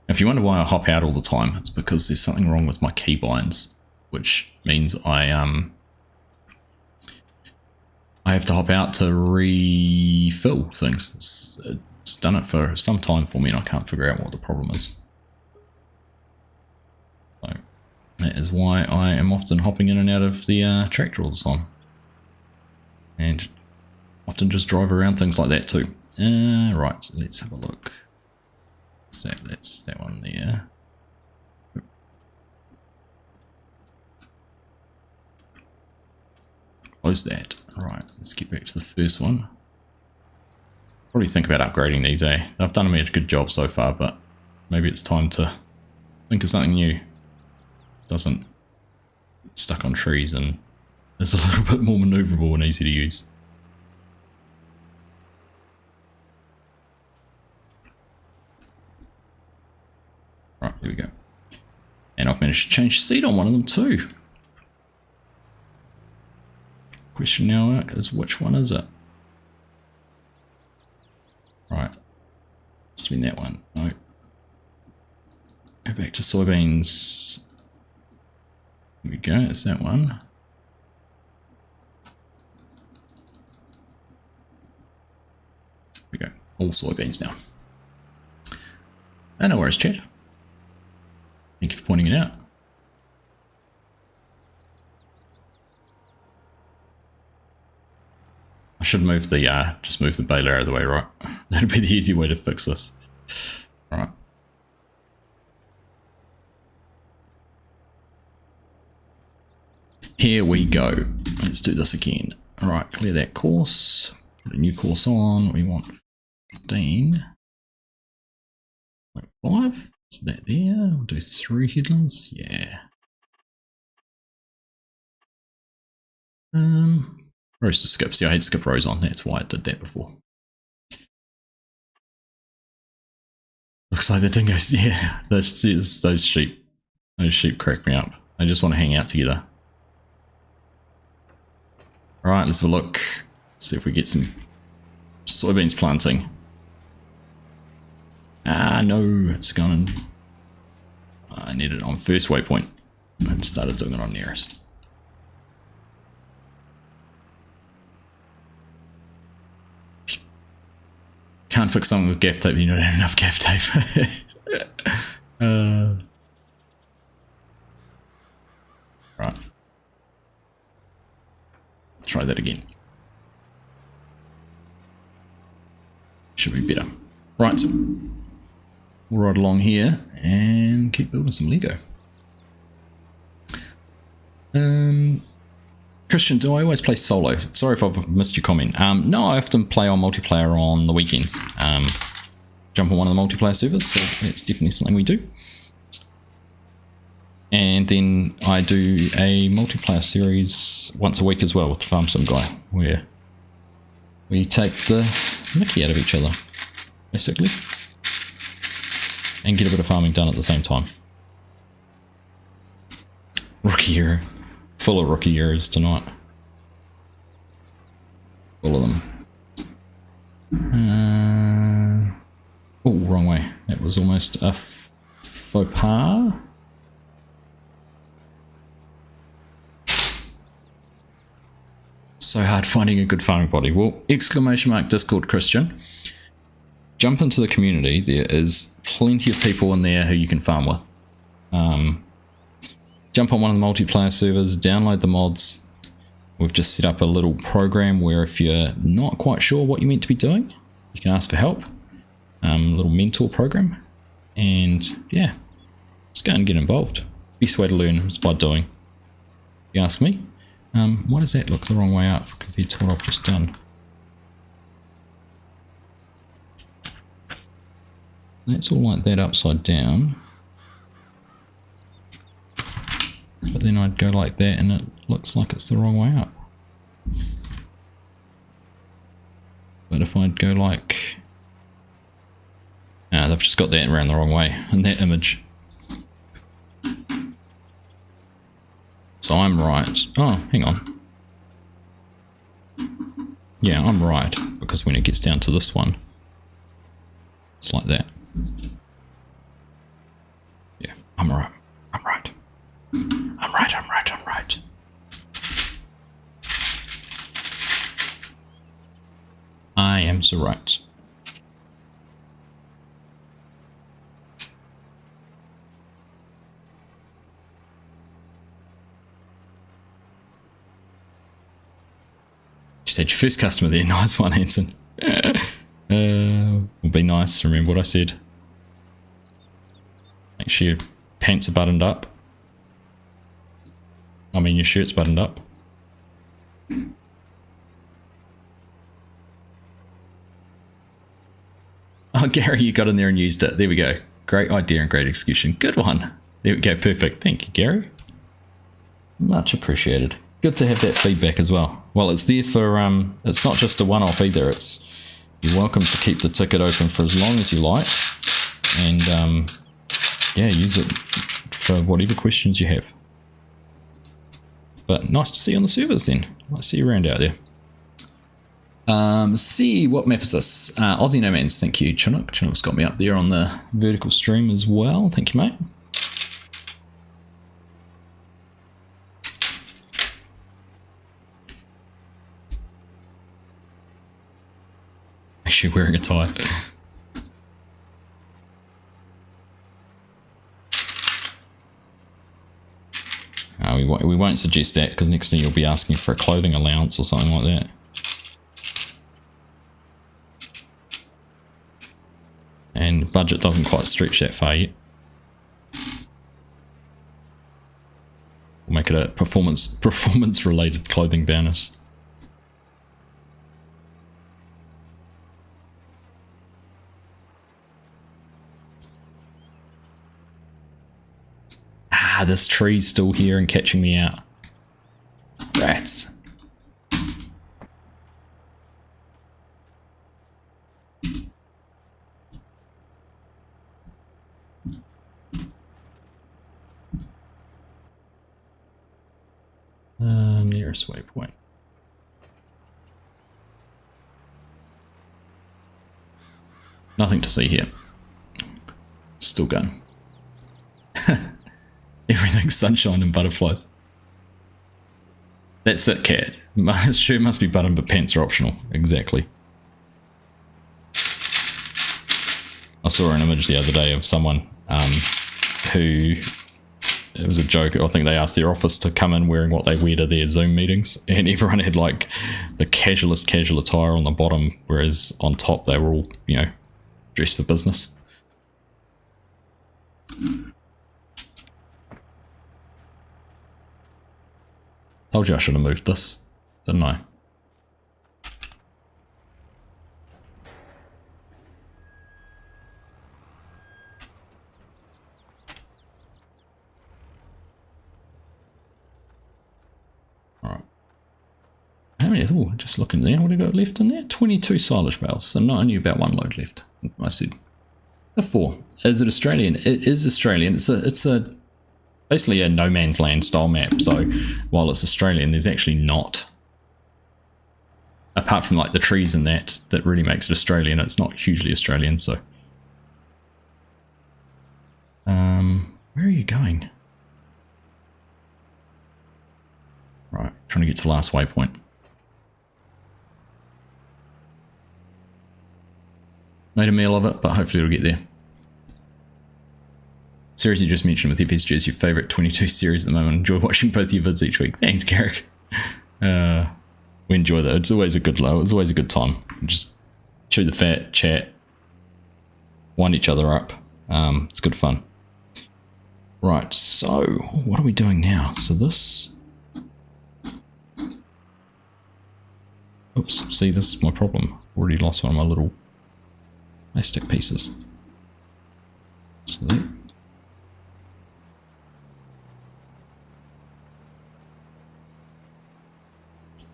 If you wonder why I hop out all the time, it's because there's something wrong with my keybinds, which means I have to hop out to refill things. It's done it for some time for me and I can't figure out what the problem is. So that is why I am often hopping in and out of the tractor all the time. And often just drive around things like that too. Right, so let's have a look. So that's that one there. Close that. Right, let's get back to the first one. Probably think about upgrading these, eh? They've done me a good job so far, but maybe it's time to think of something new. Doesn't get stuck on trees and is a little bit more maneuverable and easy to use. Right, here we go. And I've managed to change seed on one of them too. Question now is which one is it? Right. Must have been that one. No. Go back to soybeans. Here we go, it's that one. Here we go. All soybeans now. No worries, Chad. Thank you for pointing it out. I should move the just move the baler out of the way, right? That'd be the easy way to fix this. Right. Here we go. Let's do this again. Alright, clear that course. Put a new course on. We want 15.5. Is that there? We'll do 3 headlands. Yeah. Rows to skip. See, I had skip rows on. That's why I did that before. Looks like the dingoes. Yeah, those sheep. Those sheep crack me up. They just want to hang out together. All right, let's have a look. Let's see if we get some soybeans planting. Ah, no, it's gone. I need it on first waypoint. and started doing it on nearest. Can't fix something with gaff tape, you don't have enough gaff tape. Right. Try that again. Should be better. Right. We'll ride along here and keep building some Lego. Christian, do I always play solo? Sorry if I've missed your comment. No, I often play on multiplayer on the weekends. Jump on one of the multiplayer servers, so it's definitely something we do. And then I do a multiplayer series once a week as well with the Farm Sim guy, where we take the mickey out of each other, basically, and get a bit of farming done at the same time. Rookie error. Full of rookie errors tonight. Full of them. Oh, wrong way. That was almost a faux pas. So hard finding a good farming body. Well, exclamation mark Discord, Christian. Jump into the community. There is plenty of people in there who you can farm with. Jump on one of the multiplayer servers, download the mods. We've just set up a little program where if you're not quite sure what you're meant to be doing, you can ask for help. Little mentor program. And yeah, just go and get involved. Best way to learn is by doing. If you ask me. Why does that look the wrong way up compared to what I've just done? That's all like that upside down. But then I'd go like that and it looks like it's the wrong way up. But if I'd go like... Ah, they've just got that around the wrong way in that image. So I'm right. Oh, hang on. Yeah, I'm right, because when it gets down to this one, it's like that. Yeah, I'm right. I'm right. I'm right, I'm right, I'm right. I am so right. You said your first customer there. Nice one, Hanson. Will be nice. Remember what I said. Make sure your pants are buttoned up. I mean, your shirt's buttoned up. Oh, Gary, you got in there and used it. There we go. Great idea and great execution. Good one. There we go. Perfect. Thank you, Gary. Much appreciated. Good to have that feedback as well. Well, it's there for, it's not just a one-off either. It's, you're welcome to keep the ticket open for as long as you like. And, yeah, use it for whatever questions you have. But nice to see you on the servers then. Might see you around out there. See, what map is this? Aussie No Man's, thank you, Chinook. Chinook's got me up there on the vertical stream as well. Thank you, mate. Actually wearing a tie. We won't suggest that, because next thing you'll be asking for a clothing allowance or something like that. And budget doesn't quite stretch that far yet. We'll make it a performance related clothing bonus. Ah, this tree's still here and catching me out. Rats. Nearest waypoint. Nothing to see here. Still going. Everything's sunshine and butterflies. That's it, cat. Shirt must be buttoned, but pants are optional. Exactly. I saw an image the other day of someone who, it was a joke, I think they asked their office to come in wearing what they wear to their Zoom meetings, and everyone had like the casual attire on the bottom, whereas on top they were all, you know, dressed for business. Told you I should have moved this, didn't I? Alright. How many? Oh, just looking there. What do we got left in there? 22 silage bales. So not only about one load left. I said 4. Is it Australian? It is Australian. It's a basically a no man's land style map. So while it's Australian, there's actually not, apart from like the trees and that really makes it Australian. It's not hugely Australian. So where are you going? Right, trying to get to the last waypoint. Made a meal of it, but hopefully it'll get there. Series you just mentioned with FSG is your favourite 22 series at the moment. Enjoy watching both your vids each week. Thanks, Garrick. We enjoy that. It's always a good low. It's always a good time. Just chew the fat, chat, wind each other up. It's good fun. Right, so what are we doing now? So this... Oops, see, this is my problem. Already lost one of my little plastic pieces. So there.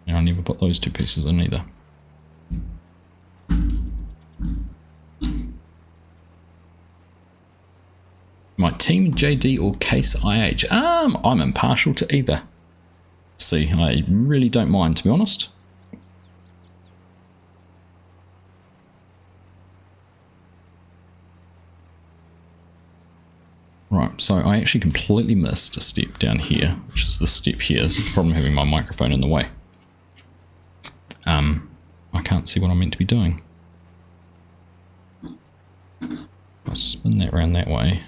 Now I never put those 2 pieces in either. My team JD or case IH? I'm impartial to either. See, I really don't mind, to be honest. Right, so I actually completely missed a step down here, which is this step here. This is the problem having my microphone in the way. I can't see what I'm meant to be doing. I'll spin that around that way.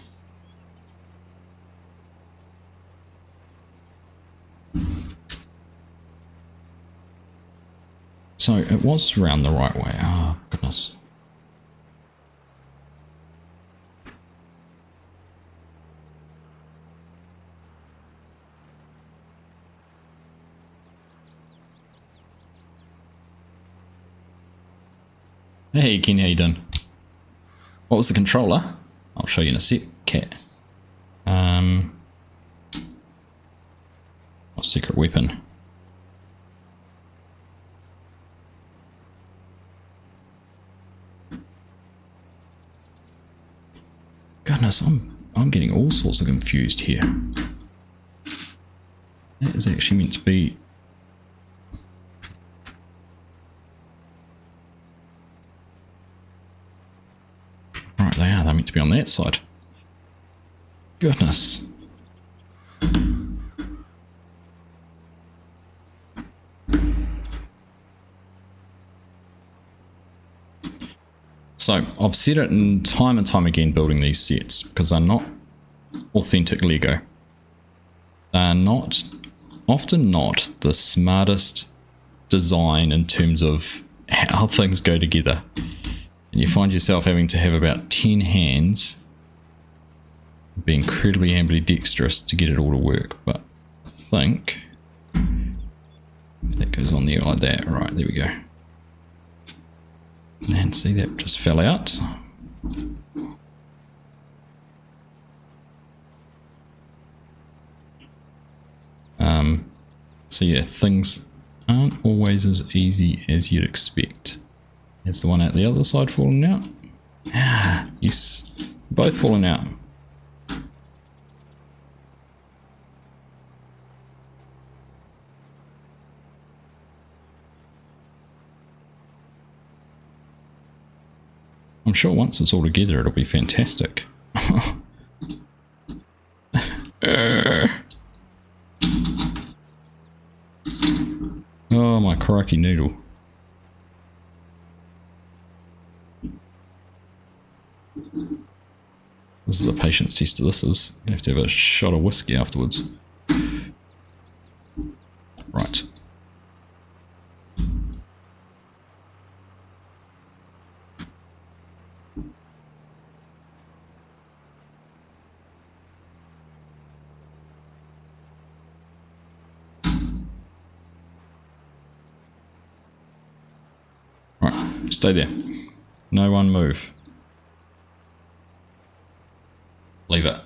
So it was round the right way. Oh, goodness. Hey Ken, how you doing? What was the controller? I'll show you in a sec. Cat. A secret weapon. Goodness, I'm getting all sorts of confused here. That is actually meant to be... Right, they're meant to be on that side. Goodness. So, I've said it in time and time again building these sets, because they're not authentic Lego. They're not, often not, the smartest design in terms of how things go together. And you find yourself having to have about 10 hands, be incredibly ambidextrous to get it all to work. But I think if that goes on there like that, right, there we go. And see, that just fell out. So yeah, things aren't always as easy as you'd expect. There's the one out the other side falling out. Ah, yes, both falling out. I'm sure once it's all together, it'll be fantastic. crikey noodle. This is a patience tester. This is. You have to have a shot of whiskey afterwards. Right. Right, stay there. No one move. Leave it.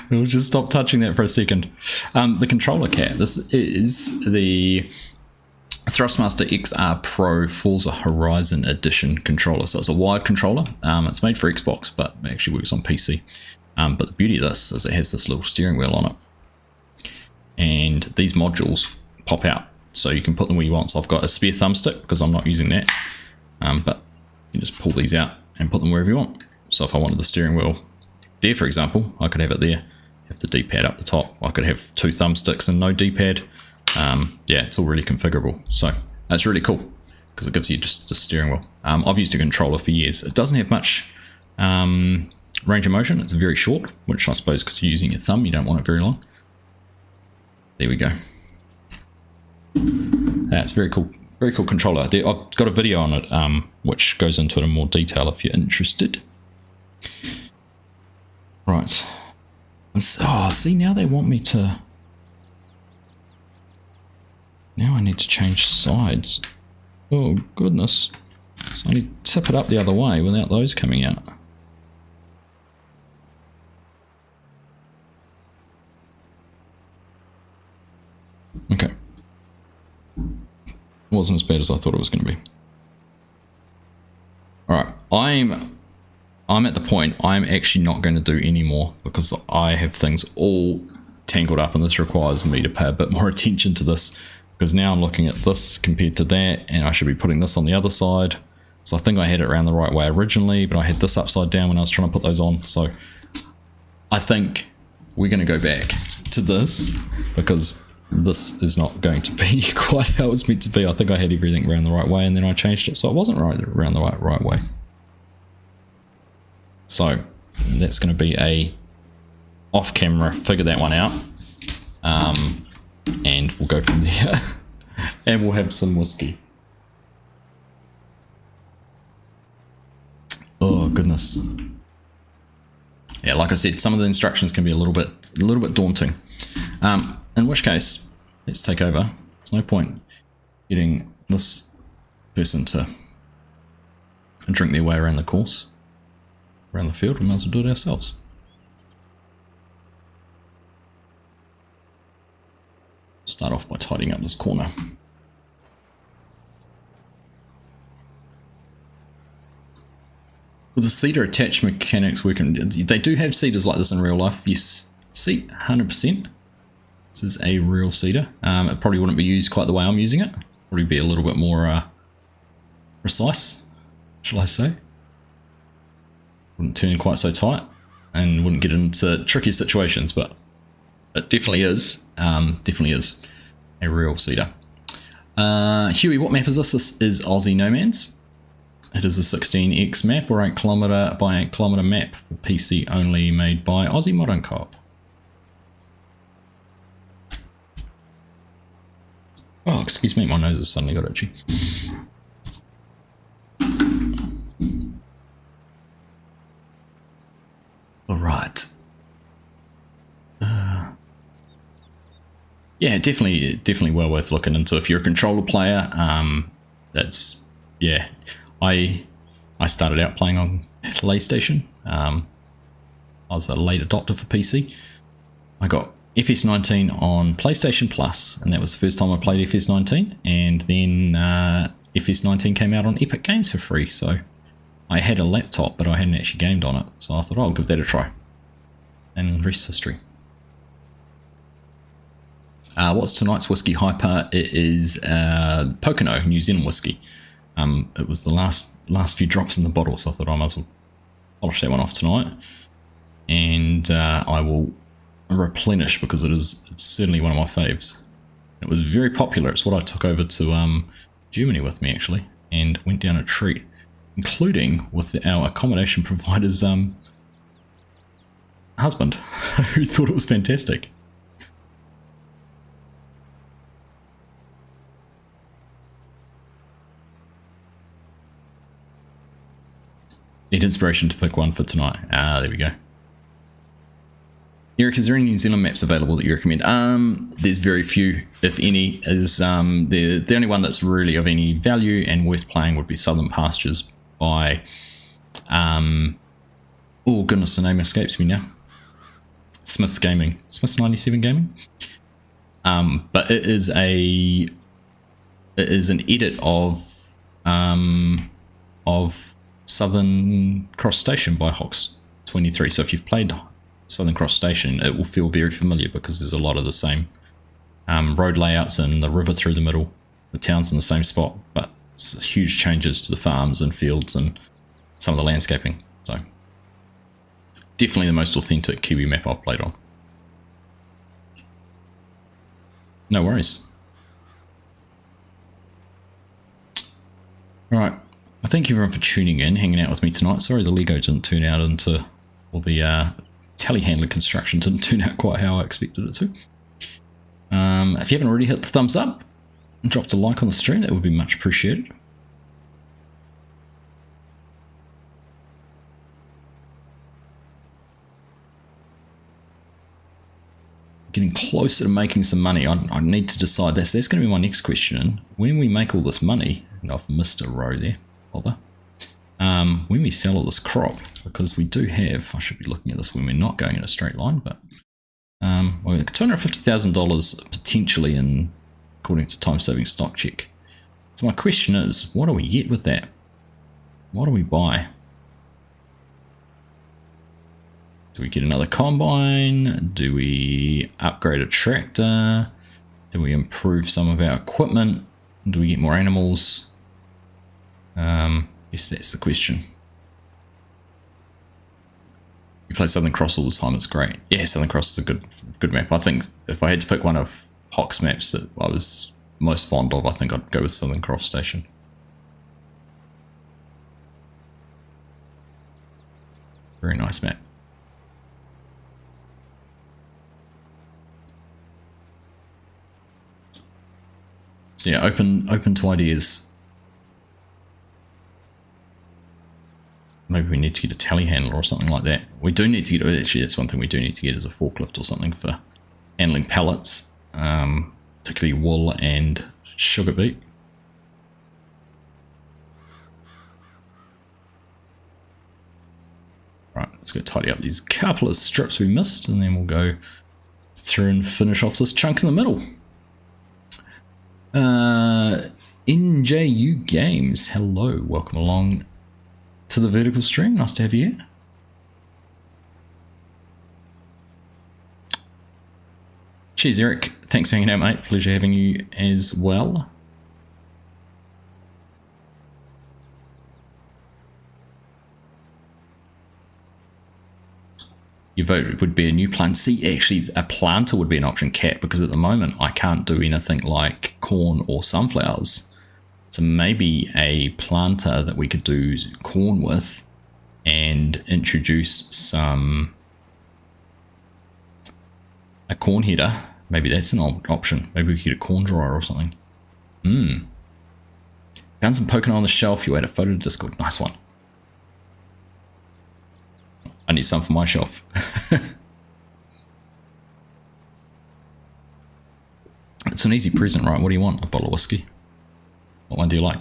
We'll just stop touching that for a second. The controller cat. This is the Thrustmaster XR Pro Forza Horizon Edition controller. So it's a wired controller. It's made for Xbox, but it actually works on PC. But the beauty of this is it has this little steering wheel on it. And these modules pop out. So you can put them where you want. So I've got a spare thumbstick because I'm not using that. But you just pull these out and put them wherever you want. So if I wanted the steering wheel there, for example, I could have it there. Have the D-pad up the top. I could have 2 thumbsticks and no D-pad. Yeah, it's all really configurable. So that's really cool because it gives you just the steering wheel. I've used a controller for years. It doesn't have much range of motion. It's very short, which I suppose because you're using your thumb, you don't want it very long. There we go. That's very cool. Very cool controller. I've got a video on it, which goes into it in more detail if you're interested. Right. Oh, see, now they want me to... Now I need to change sides. Oh, goodness. So I need to tip it up the other way without those coming out. Okay. Wasn't as bad as I thought it was going to be. Alright, I'm at the point I'm actually not going to do any more because I have things all tangled up and this requires me to pay a bit more attention to this because now I'm looking at this compared to that and I should be putting this on the other side. So I think I had it around the right way originally, but I had this upside down when I was trying to put those on. So I think we're going to go back to this because this is not going to be quite how it's meant to be. I think I had everything around the right way and then I changed it so it wasn't right around the right way. So that's going to be a off camera, figure that one out, and we'll go from there. And we'll have some whiskey. Oh goodness. Yeah, like I said, some of the instructions can be a little bit daunting. In which case, let's take over. There's no point getting this person to drink their way around the course, around the field. We might as well do it ourselves. Start off by tidying up this corner. With the seater attached mechanics working, they do have seaters like this in real life. Yes, seat 100%. This is a real seater. It probably wouldn't be used quite the way I'm using it. Probably be a little bit more precise, shall I say. Wouldn't turn quite so tight and wouldn't get into tricky situations, but it definitely is a real seater. Huey, what map is this? This is Aussie Nomads. It is a 16x map or 8 kilometer by 8 kilometer map for PC only, made by Aussie Modern Co-op. Oh, excuse me, my nose has suddenly got itchy. All right. Yeah, definitely well worth looking into. If you're a controller player, that's, yeah. I started out playing on PlayStation. I was a late adopter for PC. I got FS19 on PlayStation Plus, and that was the first time I played FS19. And then FS19 came out on Epic Games for free. So I had a laptop, but I hadn't actually gamed on it. So I thought, I'll give that a try. And the rest is history. What's tonight's whiskey hyper? It is Pocono, New Zealand whiskey. It was the last few drops in the bottle, so I thought I might as well polish that one off tonight. And I will replenish because it's certainly one of my faves. It was very popular. It's what I took over to Germany with me, actually, and went down a treat, including with our accommodation provider's husband, who thought it was fantastic. Need inspiration to pick one for tonight. Ah, there we go. Eric, is there any New Zealand maps available that you recommend? There's very few, if any. Is the only one that's really of any value and worth playing would be Southern Pastures by oh goodness, the name escapes me now. Smith's 97 Gaming. But it is an edit of Southern Cross Station by Hox23. So if you've played Southern Cross Station, it will feel very familiar because there's a lot of the same road layouts and the river through the middle. The town's in the same spot, but it's huge changes to the farms and fields and some of the landscaping. So definitely the most authentic Kiwi map I've played on. No worries. Alright, I thank you everyone for tuning in, hanging out with me tonight. Sorry the Lego didn't turn out into, or the telehandler construction didn't turn out quite how I expected it to. If you haven't already hit the thumbs up and dropped a like on the stream, that would be much appreciated. Getting closer to making some money. I need to decide this. That's going to be my next question. When we make all this money, and I've missed a row there, bother. When we sell all this crop, because we do have, I should be looking at this when we're not going in a straight line, but well, $250,000 potentially in, according to time saving stock check. So my question is, what do we get with that? What do we buy? Do we get another combine? Do we upgrade a tractor? Do we improve some of our equipment? Do we get more animals? Yes, that's the question. You play Southern Cross all the time, it's great. Yeah, Southern Cross is a good map. I think if I had to pick one of Hox maps that I was most fond of, I think I'd go with Southern Cross Station. Very nice map. So yeah, open to ideas. Maybe we need to get a telehandler or something like that. We do need to get, actually that's one thing we do need to get, is a forklift or something for handling pallets, particularly wool and sugar beet. Right, let's go tidy up these couple of strips we missed, and then we'll go through and finish off this chunk in the middle. NJU Games, hello, welcome along to the vertical stream. Nice to have you here. Cheers, Eric. Thanks for hanging out, mate. Pleasure having you as well. Your vote would be a new plant. See, actually, a planter would be an option, Cat, because at the moment I can't do anything like corn or sunflowers. So maybe a planter that we could do corn with and introduce a corn header. Maybe that's an option. Maybe we could get a corn dryer or something. Found some Pokemon on the shelf. You add a photo to Discord. Nice one. I need some for my shelf. It's an easy present, right? What do you want? A bottle of whiskey? What one do you like?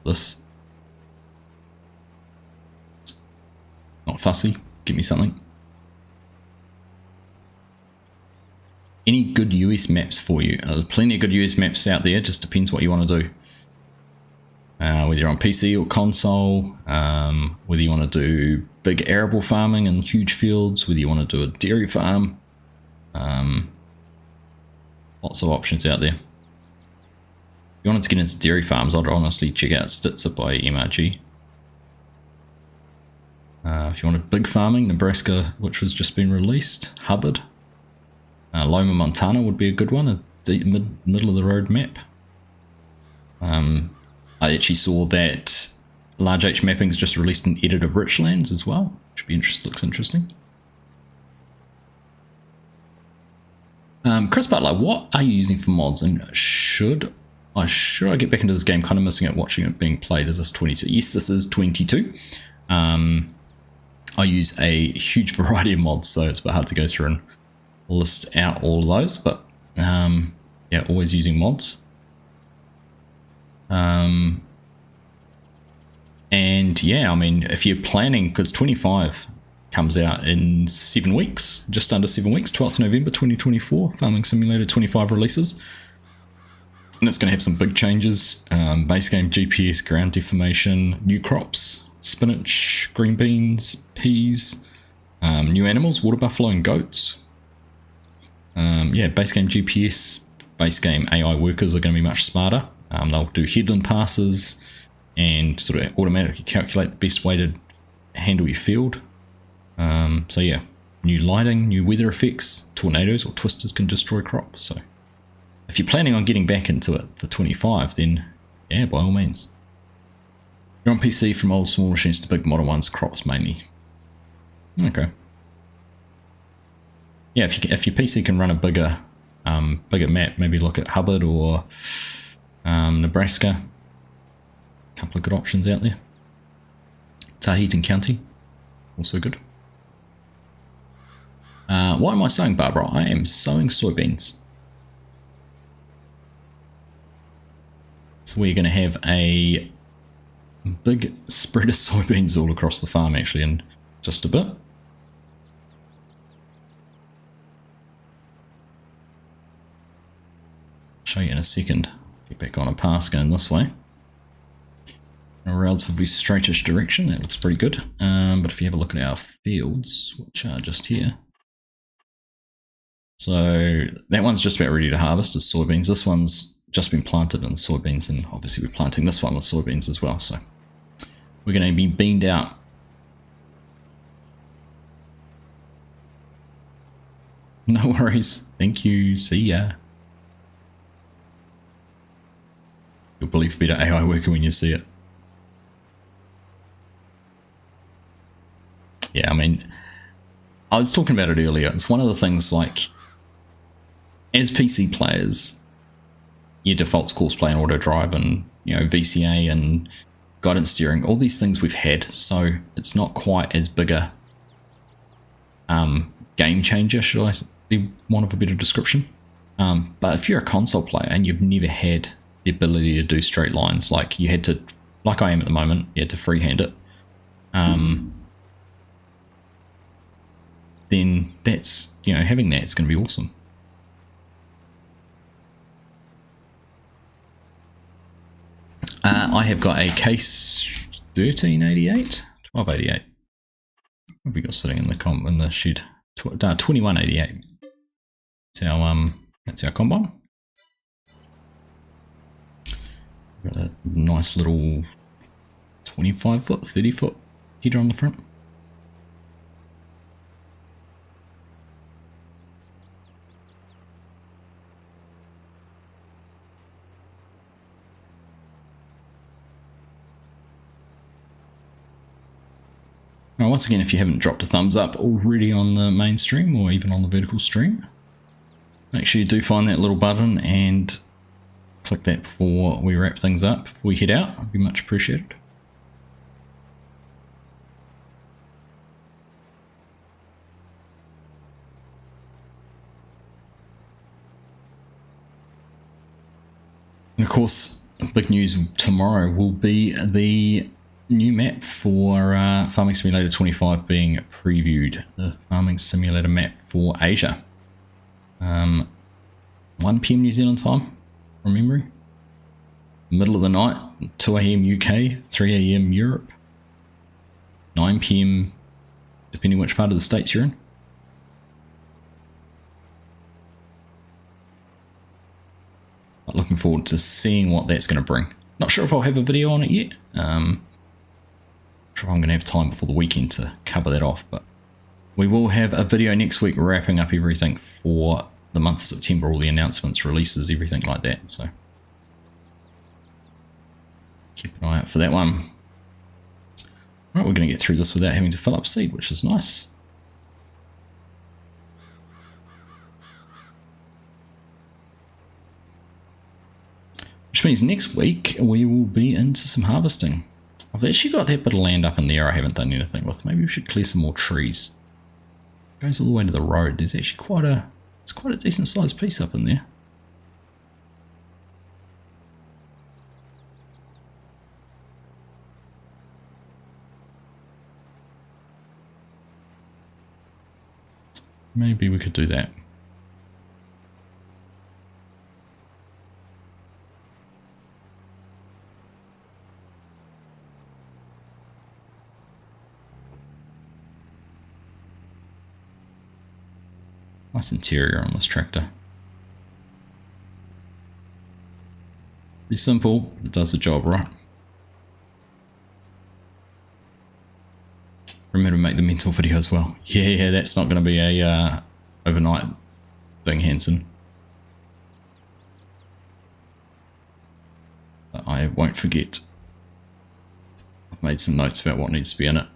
This? Not fussy. Give me something. Any good US maps for you? There's plenty of good US maps out there. Just depends what you want to do. Whether you're on PC or console, whether you want to do big arable farming and huge fields, whether you want to do a dairy farm. Lots of options out there. If you wanted to get into dairy farms, I'd honestly check out Stitzer by MRG. If you wanted big farming, Nebraska, which has just been released, Hubbard. Loma, Montana would be a good one. middle of the road map. I actually saw that Large H Mapping's just released an edit of Richlands as well, which looks interesting. Chris Butler, what are you using for mods, and should I get back into this game? Kind of missing it, watching it being played. Is this 22? Yes, this is 22. I use a huge variety of mods, so it's a bit hard to go through and list out all of those, but yeah, always using mods. And yeah, I mean, if you're planning, because 25 comes out in 7 weeks, just under 7 weeks, 12th November 2024, Farming Simulator 25 releases. And it's going to have some big changes, base game GPS, ground deformation, new crops, spinach, green beans, peas, new animals, water buffalo and goats. Yeah, base game GPS, base game AI workers are going to be much smarter. They'll do headland passes and sort of automatically calculate the best way to handle your field. So yeah, new lighting, new weather effects, tornadoes or twisters can destroy crops. So if you're planning on getting back into it for 25, then yeah, by all means. You're on PC from old small machines to big modern ones, crops mainly. Okay. Yeah, if your PC can run a bigger map, maybe look at Hubbard or Nebraska. A couple of good options out there. Tahitian County, also good. What am I sowing, Barbara? I am sowing soybeans. So we're going to have a big spread of soybeans all across the farm actually in just a bit. Show you in a second. Get back on a pass going this way. A relatively straightish direction, that looks pretty good. But if you have a look at our fields, which are just here. So that one's just about ready to harvest as soybeans. This one's just been planted in soybeans, and obviously we're planting this one with soybeans as well. So we're going to be beaned out. No worries. Thank you. See ya. You'll believe better AI worker when you see it. Yeah, I mean, I was talking about it earlier. It's one of the things, like, as PC players, your default's course play and auto drive and, you know, VCA and guidance steering, all these things we've had, so it's not quite as big a game changer, should I be one of a better description. But if you're a console player and you've never had the ability to do straight lines, like you had to, like I am at the moment, you had to freehand it, then that's, you know, having that is going to be awesome. I have got a case 1388, 1288. What have we got sitting in the shed? 2188. That's our combine. Got a nice little 25 foot, 30 foot header on the front. Now, once again, if you haven't dropped a thumbs up already on the main stream or even on the vertical stream, make sure you do find that little button and click that before we wrap things up, before we head out. It'd be much appreciated. And of course, big news tomorrow will be the new map for Farming Simulator 25 being previewed. The Farming Simulator map for Asia. 1 PM New Zealand time, from memory. Middle of the night, 2 AM UK, 3 AM Europe. 9 PM, depending which part of the States you're in. But looking forward to seeing what that's going to bring. Not sure if I'll have a video on it yet. Not sure if I'm going to have time before the weekend to cover that off, but we will have a video next week wrapping up everything for the month of September, all the announcements, releases, everything like that. So keep an eye out for that one. Right, we're going to get through this without having to fill up seed, which is nice. Which means next week we will be into some harvesting. I've actually got that bit of land up in there I haven't done anything with. Maybe we should clear some more trees. It goes all the way to the road. There's actually quite a decent sized piece up in there. Maybe we could do that. Nice interior on this tractor. Pretty simple, it does the job right. Remember to make the mentor video as well. Yeah, that's not going to be a overnight thing, Hanson. But I won't forget. I've made some notes about what needs to be in it.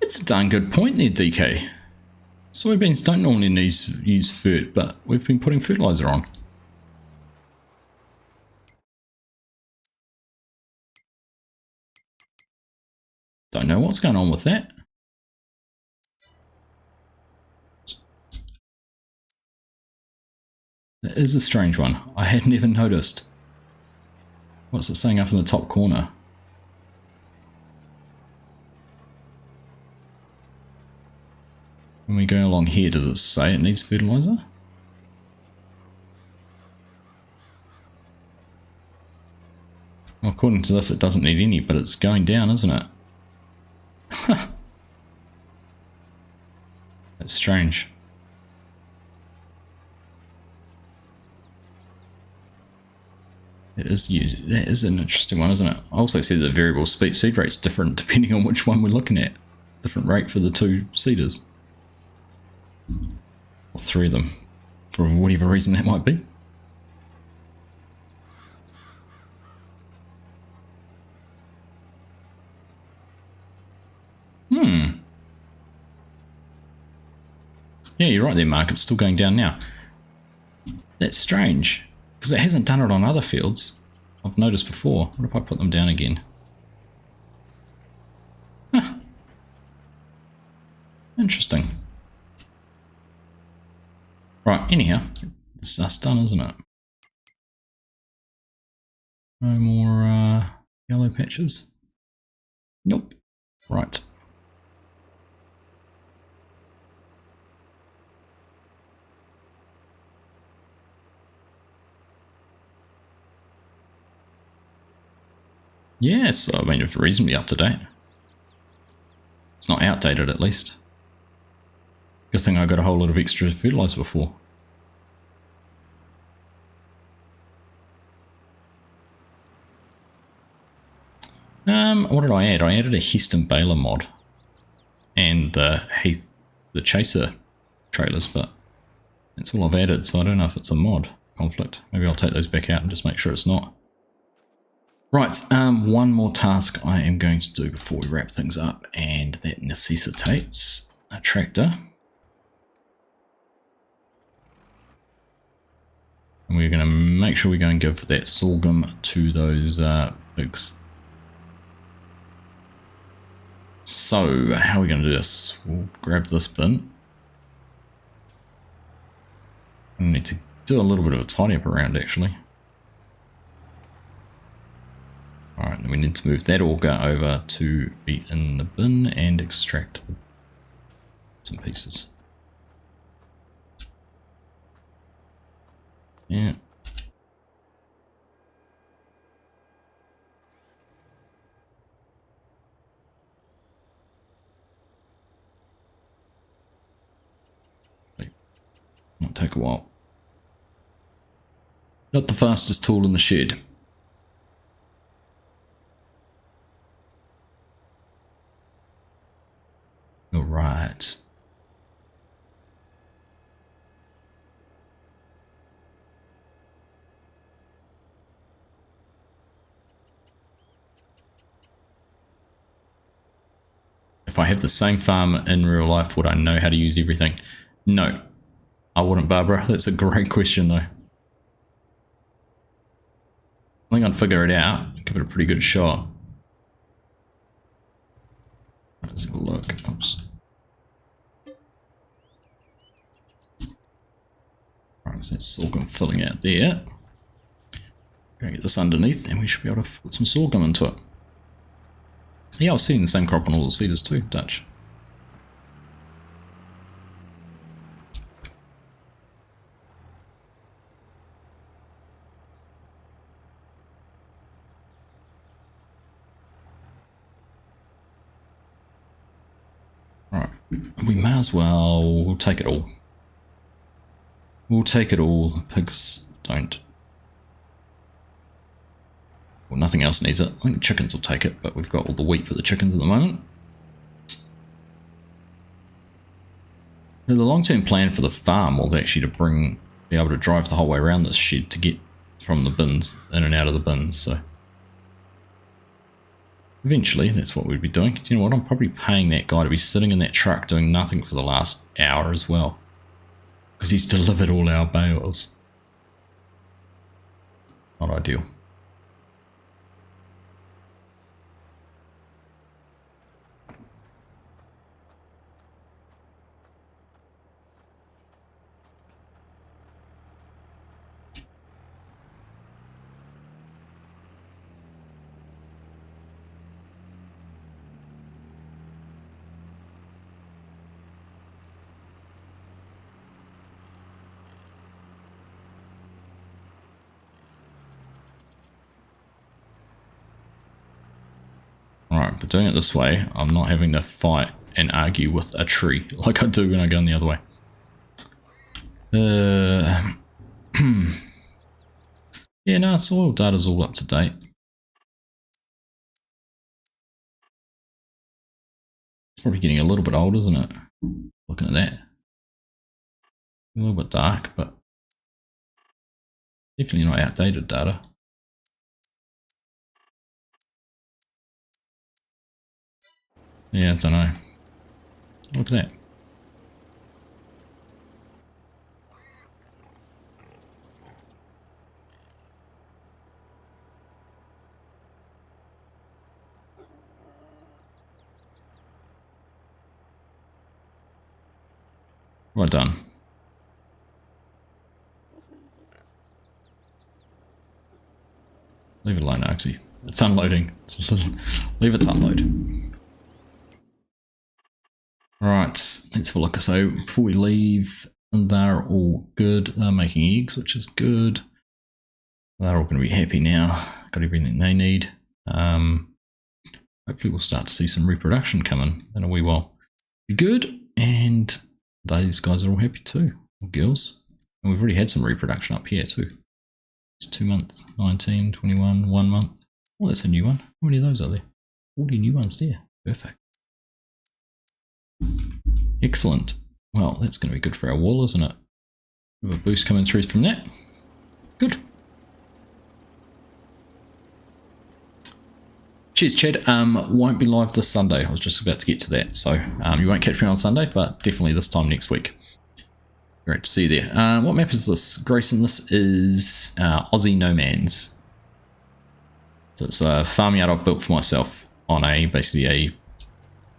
It's a darn good point there, DK. Soybeans don't normally use fert, but we've been putting fertilizer on. Don't know what's going on with that. That is a strange one. I hadn't even noticed. What's it saying up in the top corner? When we go along here, does it say it needs fertilizer? Well, according to this, it doesn't need any, but it's going down, isn't it? That's strange. That is an interesting one, isn't it? I also see that the variable seed rate's different depending on which one we're looking at. Different rate for the two seeders. Or three of them, for whatever reason that might be. Yeah, you're right there, Mark. It's still going down now. That's strange, because it hasn't done it on other fields. I've noticed before. What if I put them down again? Huh. Interesting. Right, anyhow, that's done, isn't it? No more yellow patches? Nope. Right. Yes, I mean, it's reasonably up to date. It's not outdated, at least. Good thing I got a whole lot of extra fertilizer before. What did I add? I added a Heston Baler mod and the Heath the Chaser trailers, but that's all I've added, so I don't know if it's a mod conflict. Maybe I'll take those back out and just make sure it's not. Right, one more task I am going to do before we wrap things up, and that necessitates a tractor. And we're going to make sure we go and give that sorghum to those pigs. So, how are we going to do this? We'll grab this bin. I need to do a little bit of a tidy up around, actually. Alright, then we need to move that auger over to be in the bin and extract some pieces. Yeah. take a while. Not the fastest tool in the shed. All right. If I have the same farm in real life, would I know how to use everything? No, I wouldn't, Barbara. That's a great question, though. I think I'd figure it out, give it a pretty good shot. Let's have a look. Oops. Alright, so that's sorghum filling out there. Gonna get this underneath, and we should be able to put some sorghum into it. Yeah, I was seeing the same crop on all the seeders too, Dutch. Alright, we may as well take it all. We'll take it all. Pigs don't. Well, nothing else needs it. I think the chickens will take it, but we've got all the wheat for the chickens at the moment. The long-term plan for the farm was actually to be able to drive the whole way around this shed to get from the bins, in and out of the bins, so. Eventually, that's what we'd be doing. Do you know what? I'm probably paying that guy to be sitting in that truck doing nothing for the last hour as well. Because he's delivered all our bales. Not ideal. Alright, but doing it this way, I'm not having to fight and argue with a tree like I do when I go in the other way. Yeah, no, soil data's all up to date. It's probably getting a little bit old, isn't it? Looking at that. A little bit dark, but definitely not outdated data. Yeah, I don't know. Look at that. Well done. Leave it alone, Argsy. It's unloading. Leave it to unload. Right, let's have a look. So before we leave, they're all good. They're making eggs, which is good. They're all going to be happy now. Got everything they need. Hopefully we'll start to see some reproduction coming in a wee while. Be good, and these guys are all happy too, or girls. And we've already had some reproduction up here too. It's 2 months, 19, 21, 1 month. Oh, that's a new one. How many of those are there? 40 new ones there. Perfect. Excellent. Well, that's going to be good for our wool, isn't it? We have a boost coming through from that. Good. Cheers, Chad. Won't be live this Sunday. I was just about to get to that. So you won't catch me on Sunday, but definitely this time next week. Great to see you there. What map is this? Grayson, this is Aussie No Man's. So it's a farmyard I've built for myself on basically a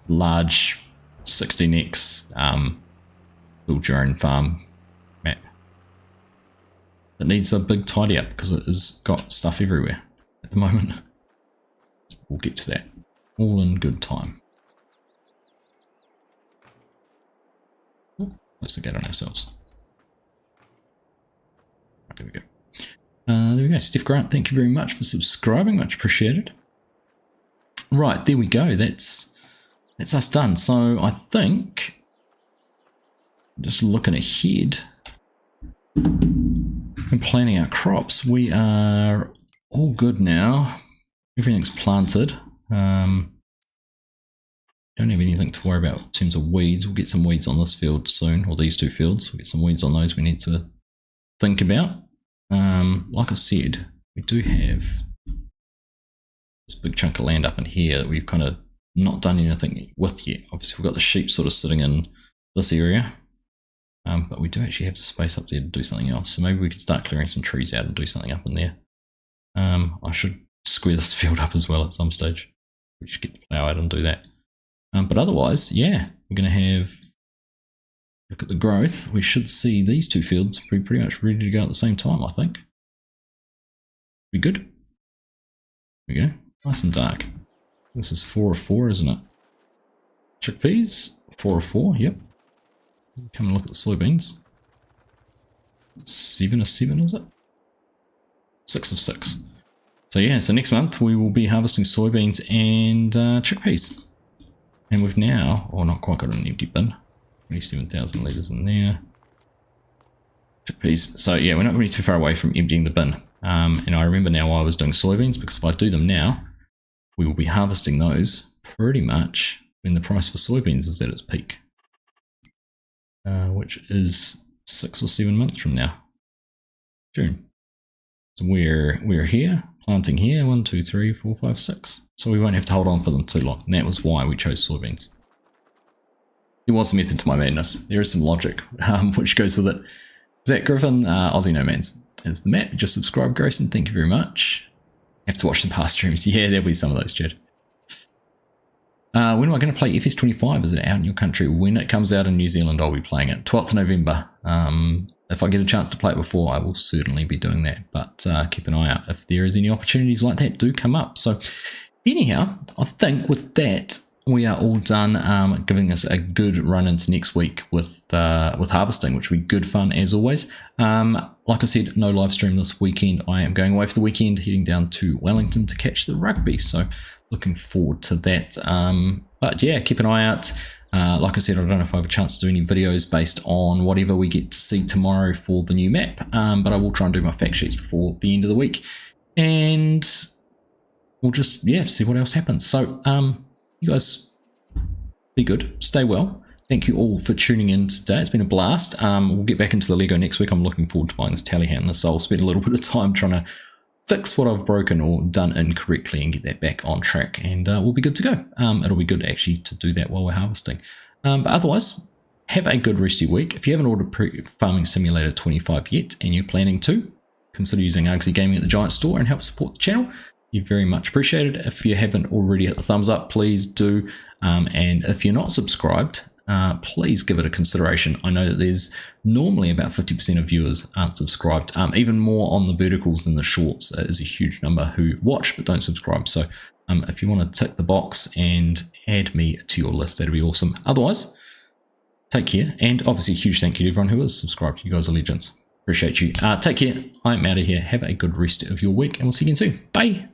large 16x build your own farm map. It needs a big tidy up because it has got stuff everywhere at the moment. We'll get to that all in good time. Let's get on ourselves. Right, there we go. There we go. Steph Grant, thank you very much for subscribing. Much appreciated. Right, there we go. That's us done. So I think, just looking ahead, and planning our crops, we are all good now. Everything's planted. Don't have anything to worry about in terms of weeds. We'll get some weeds on this field soon, or these two fields. We'll get some weeds on those we need to think about. Like I said, we do have this big chunk of land up in here that we've kind of not done anything with yet. Obviously, we've got the sheep sort of sitting in this area, but we do actually have space up there to do something else. So maybe we could start clearing some trees out and do something up in there. I should square this field up as well at some stage. We should get the plow out and do that. But otherwise, yeah, we're going to have, look at the growth. We should see these two fields be pretty much ready to go at the same time, I think. Be good. There we go. Nice and dark. This is 4 of 4, isn't it? Chickpeas, 4 of 4, yep. Come and look at the soybeans. 7 of 7, is it? 6 of 6. So yeah, so next month we will be harvesting soybeans and chickpeas. And we've now, or not quite got an empty bin, 27,000 litres in there. Chickpeas. So yeah, we're not going to be too far away from emptying the bin. And I remember now why I was doing soybeans, because if I do them now, we will be harvesting those pretty much when the price for soybeans is at its peak. Which is 6 or 7 months from now. June. So we're here, planting here, 1, 2, 3, 4, 5, 6. So we won't have to hold on for them too long. And that was why we chose soybeans. There was a method to my madness. There is some logic, which goes with it. Zach Griffin, Aussie Nomads. Is the map. Just subscribe, Grayson. Thank you very much. Have to watch some past streams. Yeah, there'll be some of those, Chad. When am I going to play FS22? Is it out in your country? When it comes out in New Zealand, I'll be playing it. 12th of November. If I get a chance to play it before, I will certainly be doing that. But keep an eye out. If there is any opportunities like that, do come up. So anyhow, I think with that, we are all done, giving us a good run into next week with harvesting, which will be good fun as always. Like I said, no live stream this weekend. I am going away for the weekend, heading down to Wellington to catch the rugby. So looking forward to that. But yeah, keep an eye out. Like I said, I don't know if I have a chance to do any videos based on whatever we get to see tomorrow for the new map. But I will try and do my fact sheets before the end of the week. And we'll just, yeah, see what else happens. So, you guys be good, stay well. Thank you all for tuning in today. It's been a blast. We'll get back into the Lego next week. I'm looking forward to buying this telehandler, so I'll spend a little bit of time trying to fix what I've broken or done incorrectly and get that back on track, and we'll be good to go. It'll be good actually to do that while we're harvesting. But otherwise, have a good rest of your week. If you haven't ordered Farming Simulator 25 yet and you're planning to, consider using Argsy Gaming at the Giant Store and help support the channel. You very much appreciate it. If you haven't already hit the thumbs up, please do. And if you're not subscribed, please give it a consideration. I know that there's normally about 50% of viewers aren't subscribed. Even more on the verticals than the shorts is a huge number who watch but don't subscribe. So if you want to tick the box and add me to your list, that'd be awesome. Otherwise, take care. And obviously a huge thank you to everyone who is subscribed. You guys are legends. Appreciate you. Take care. I'm out of here. Have a good rest of your week and we'll see you again soon. Bye.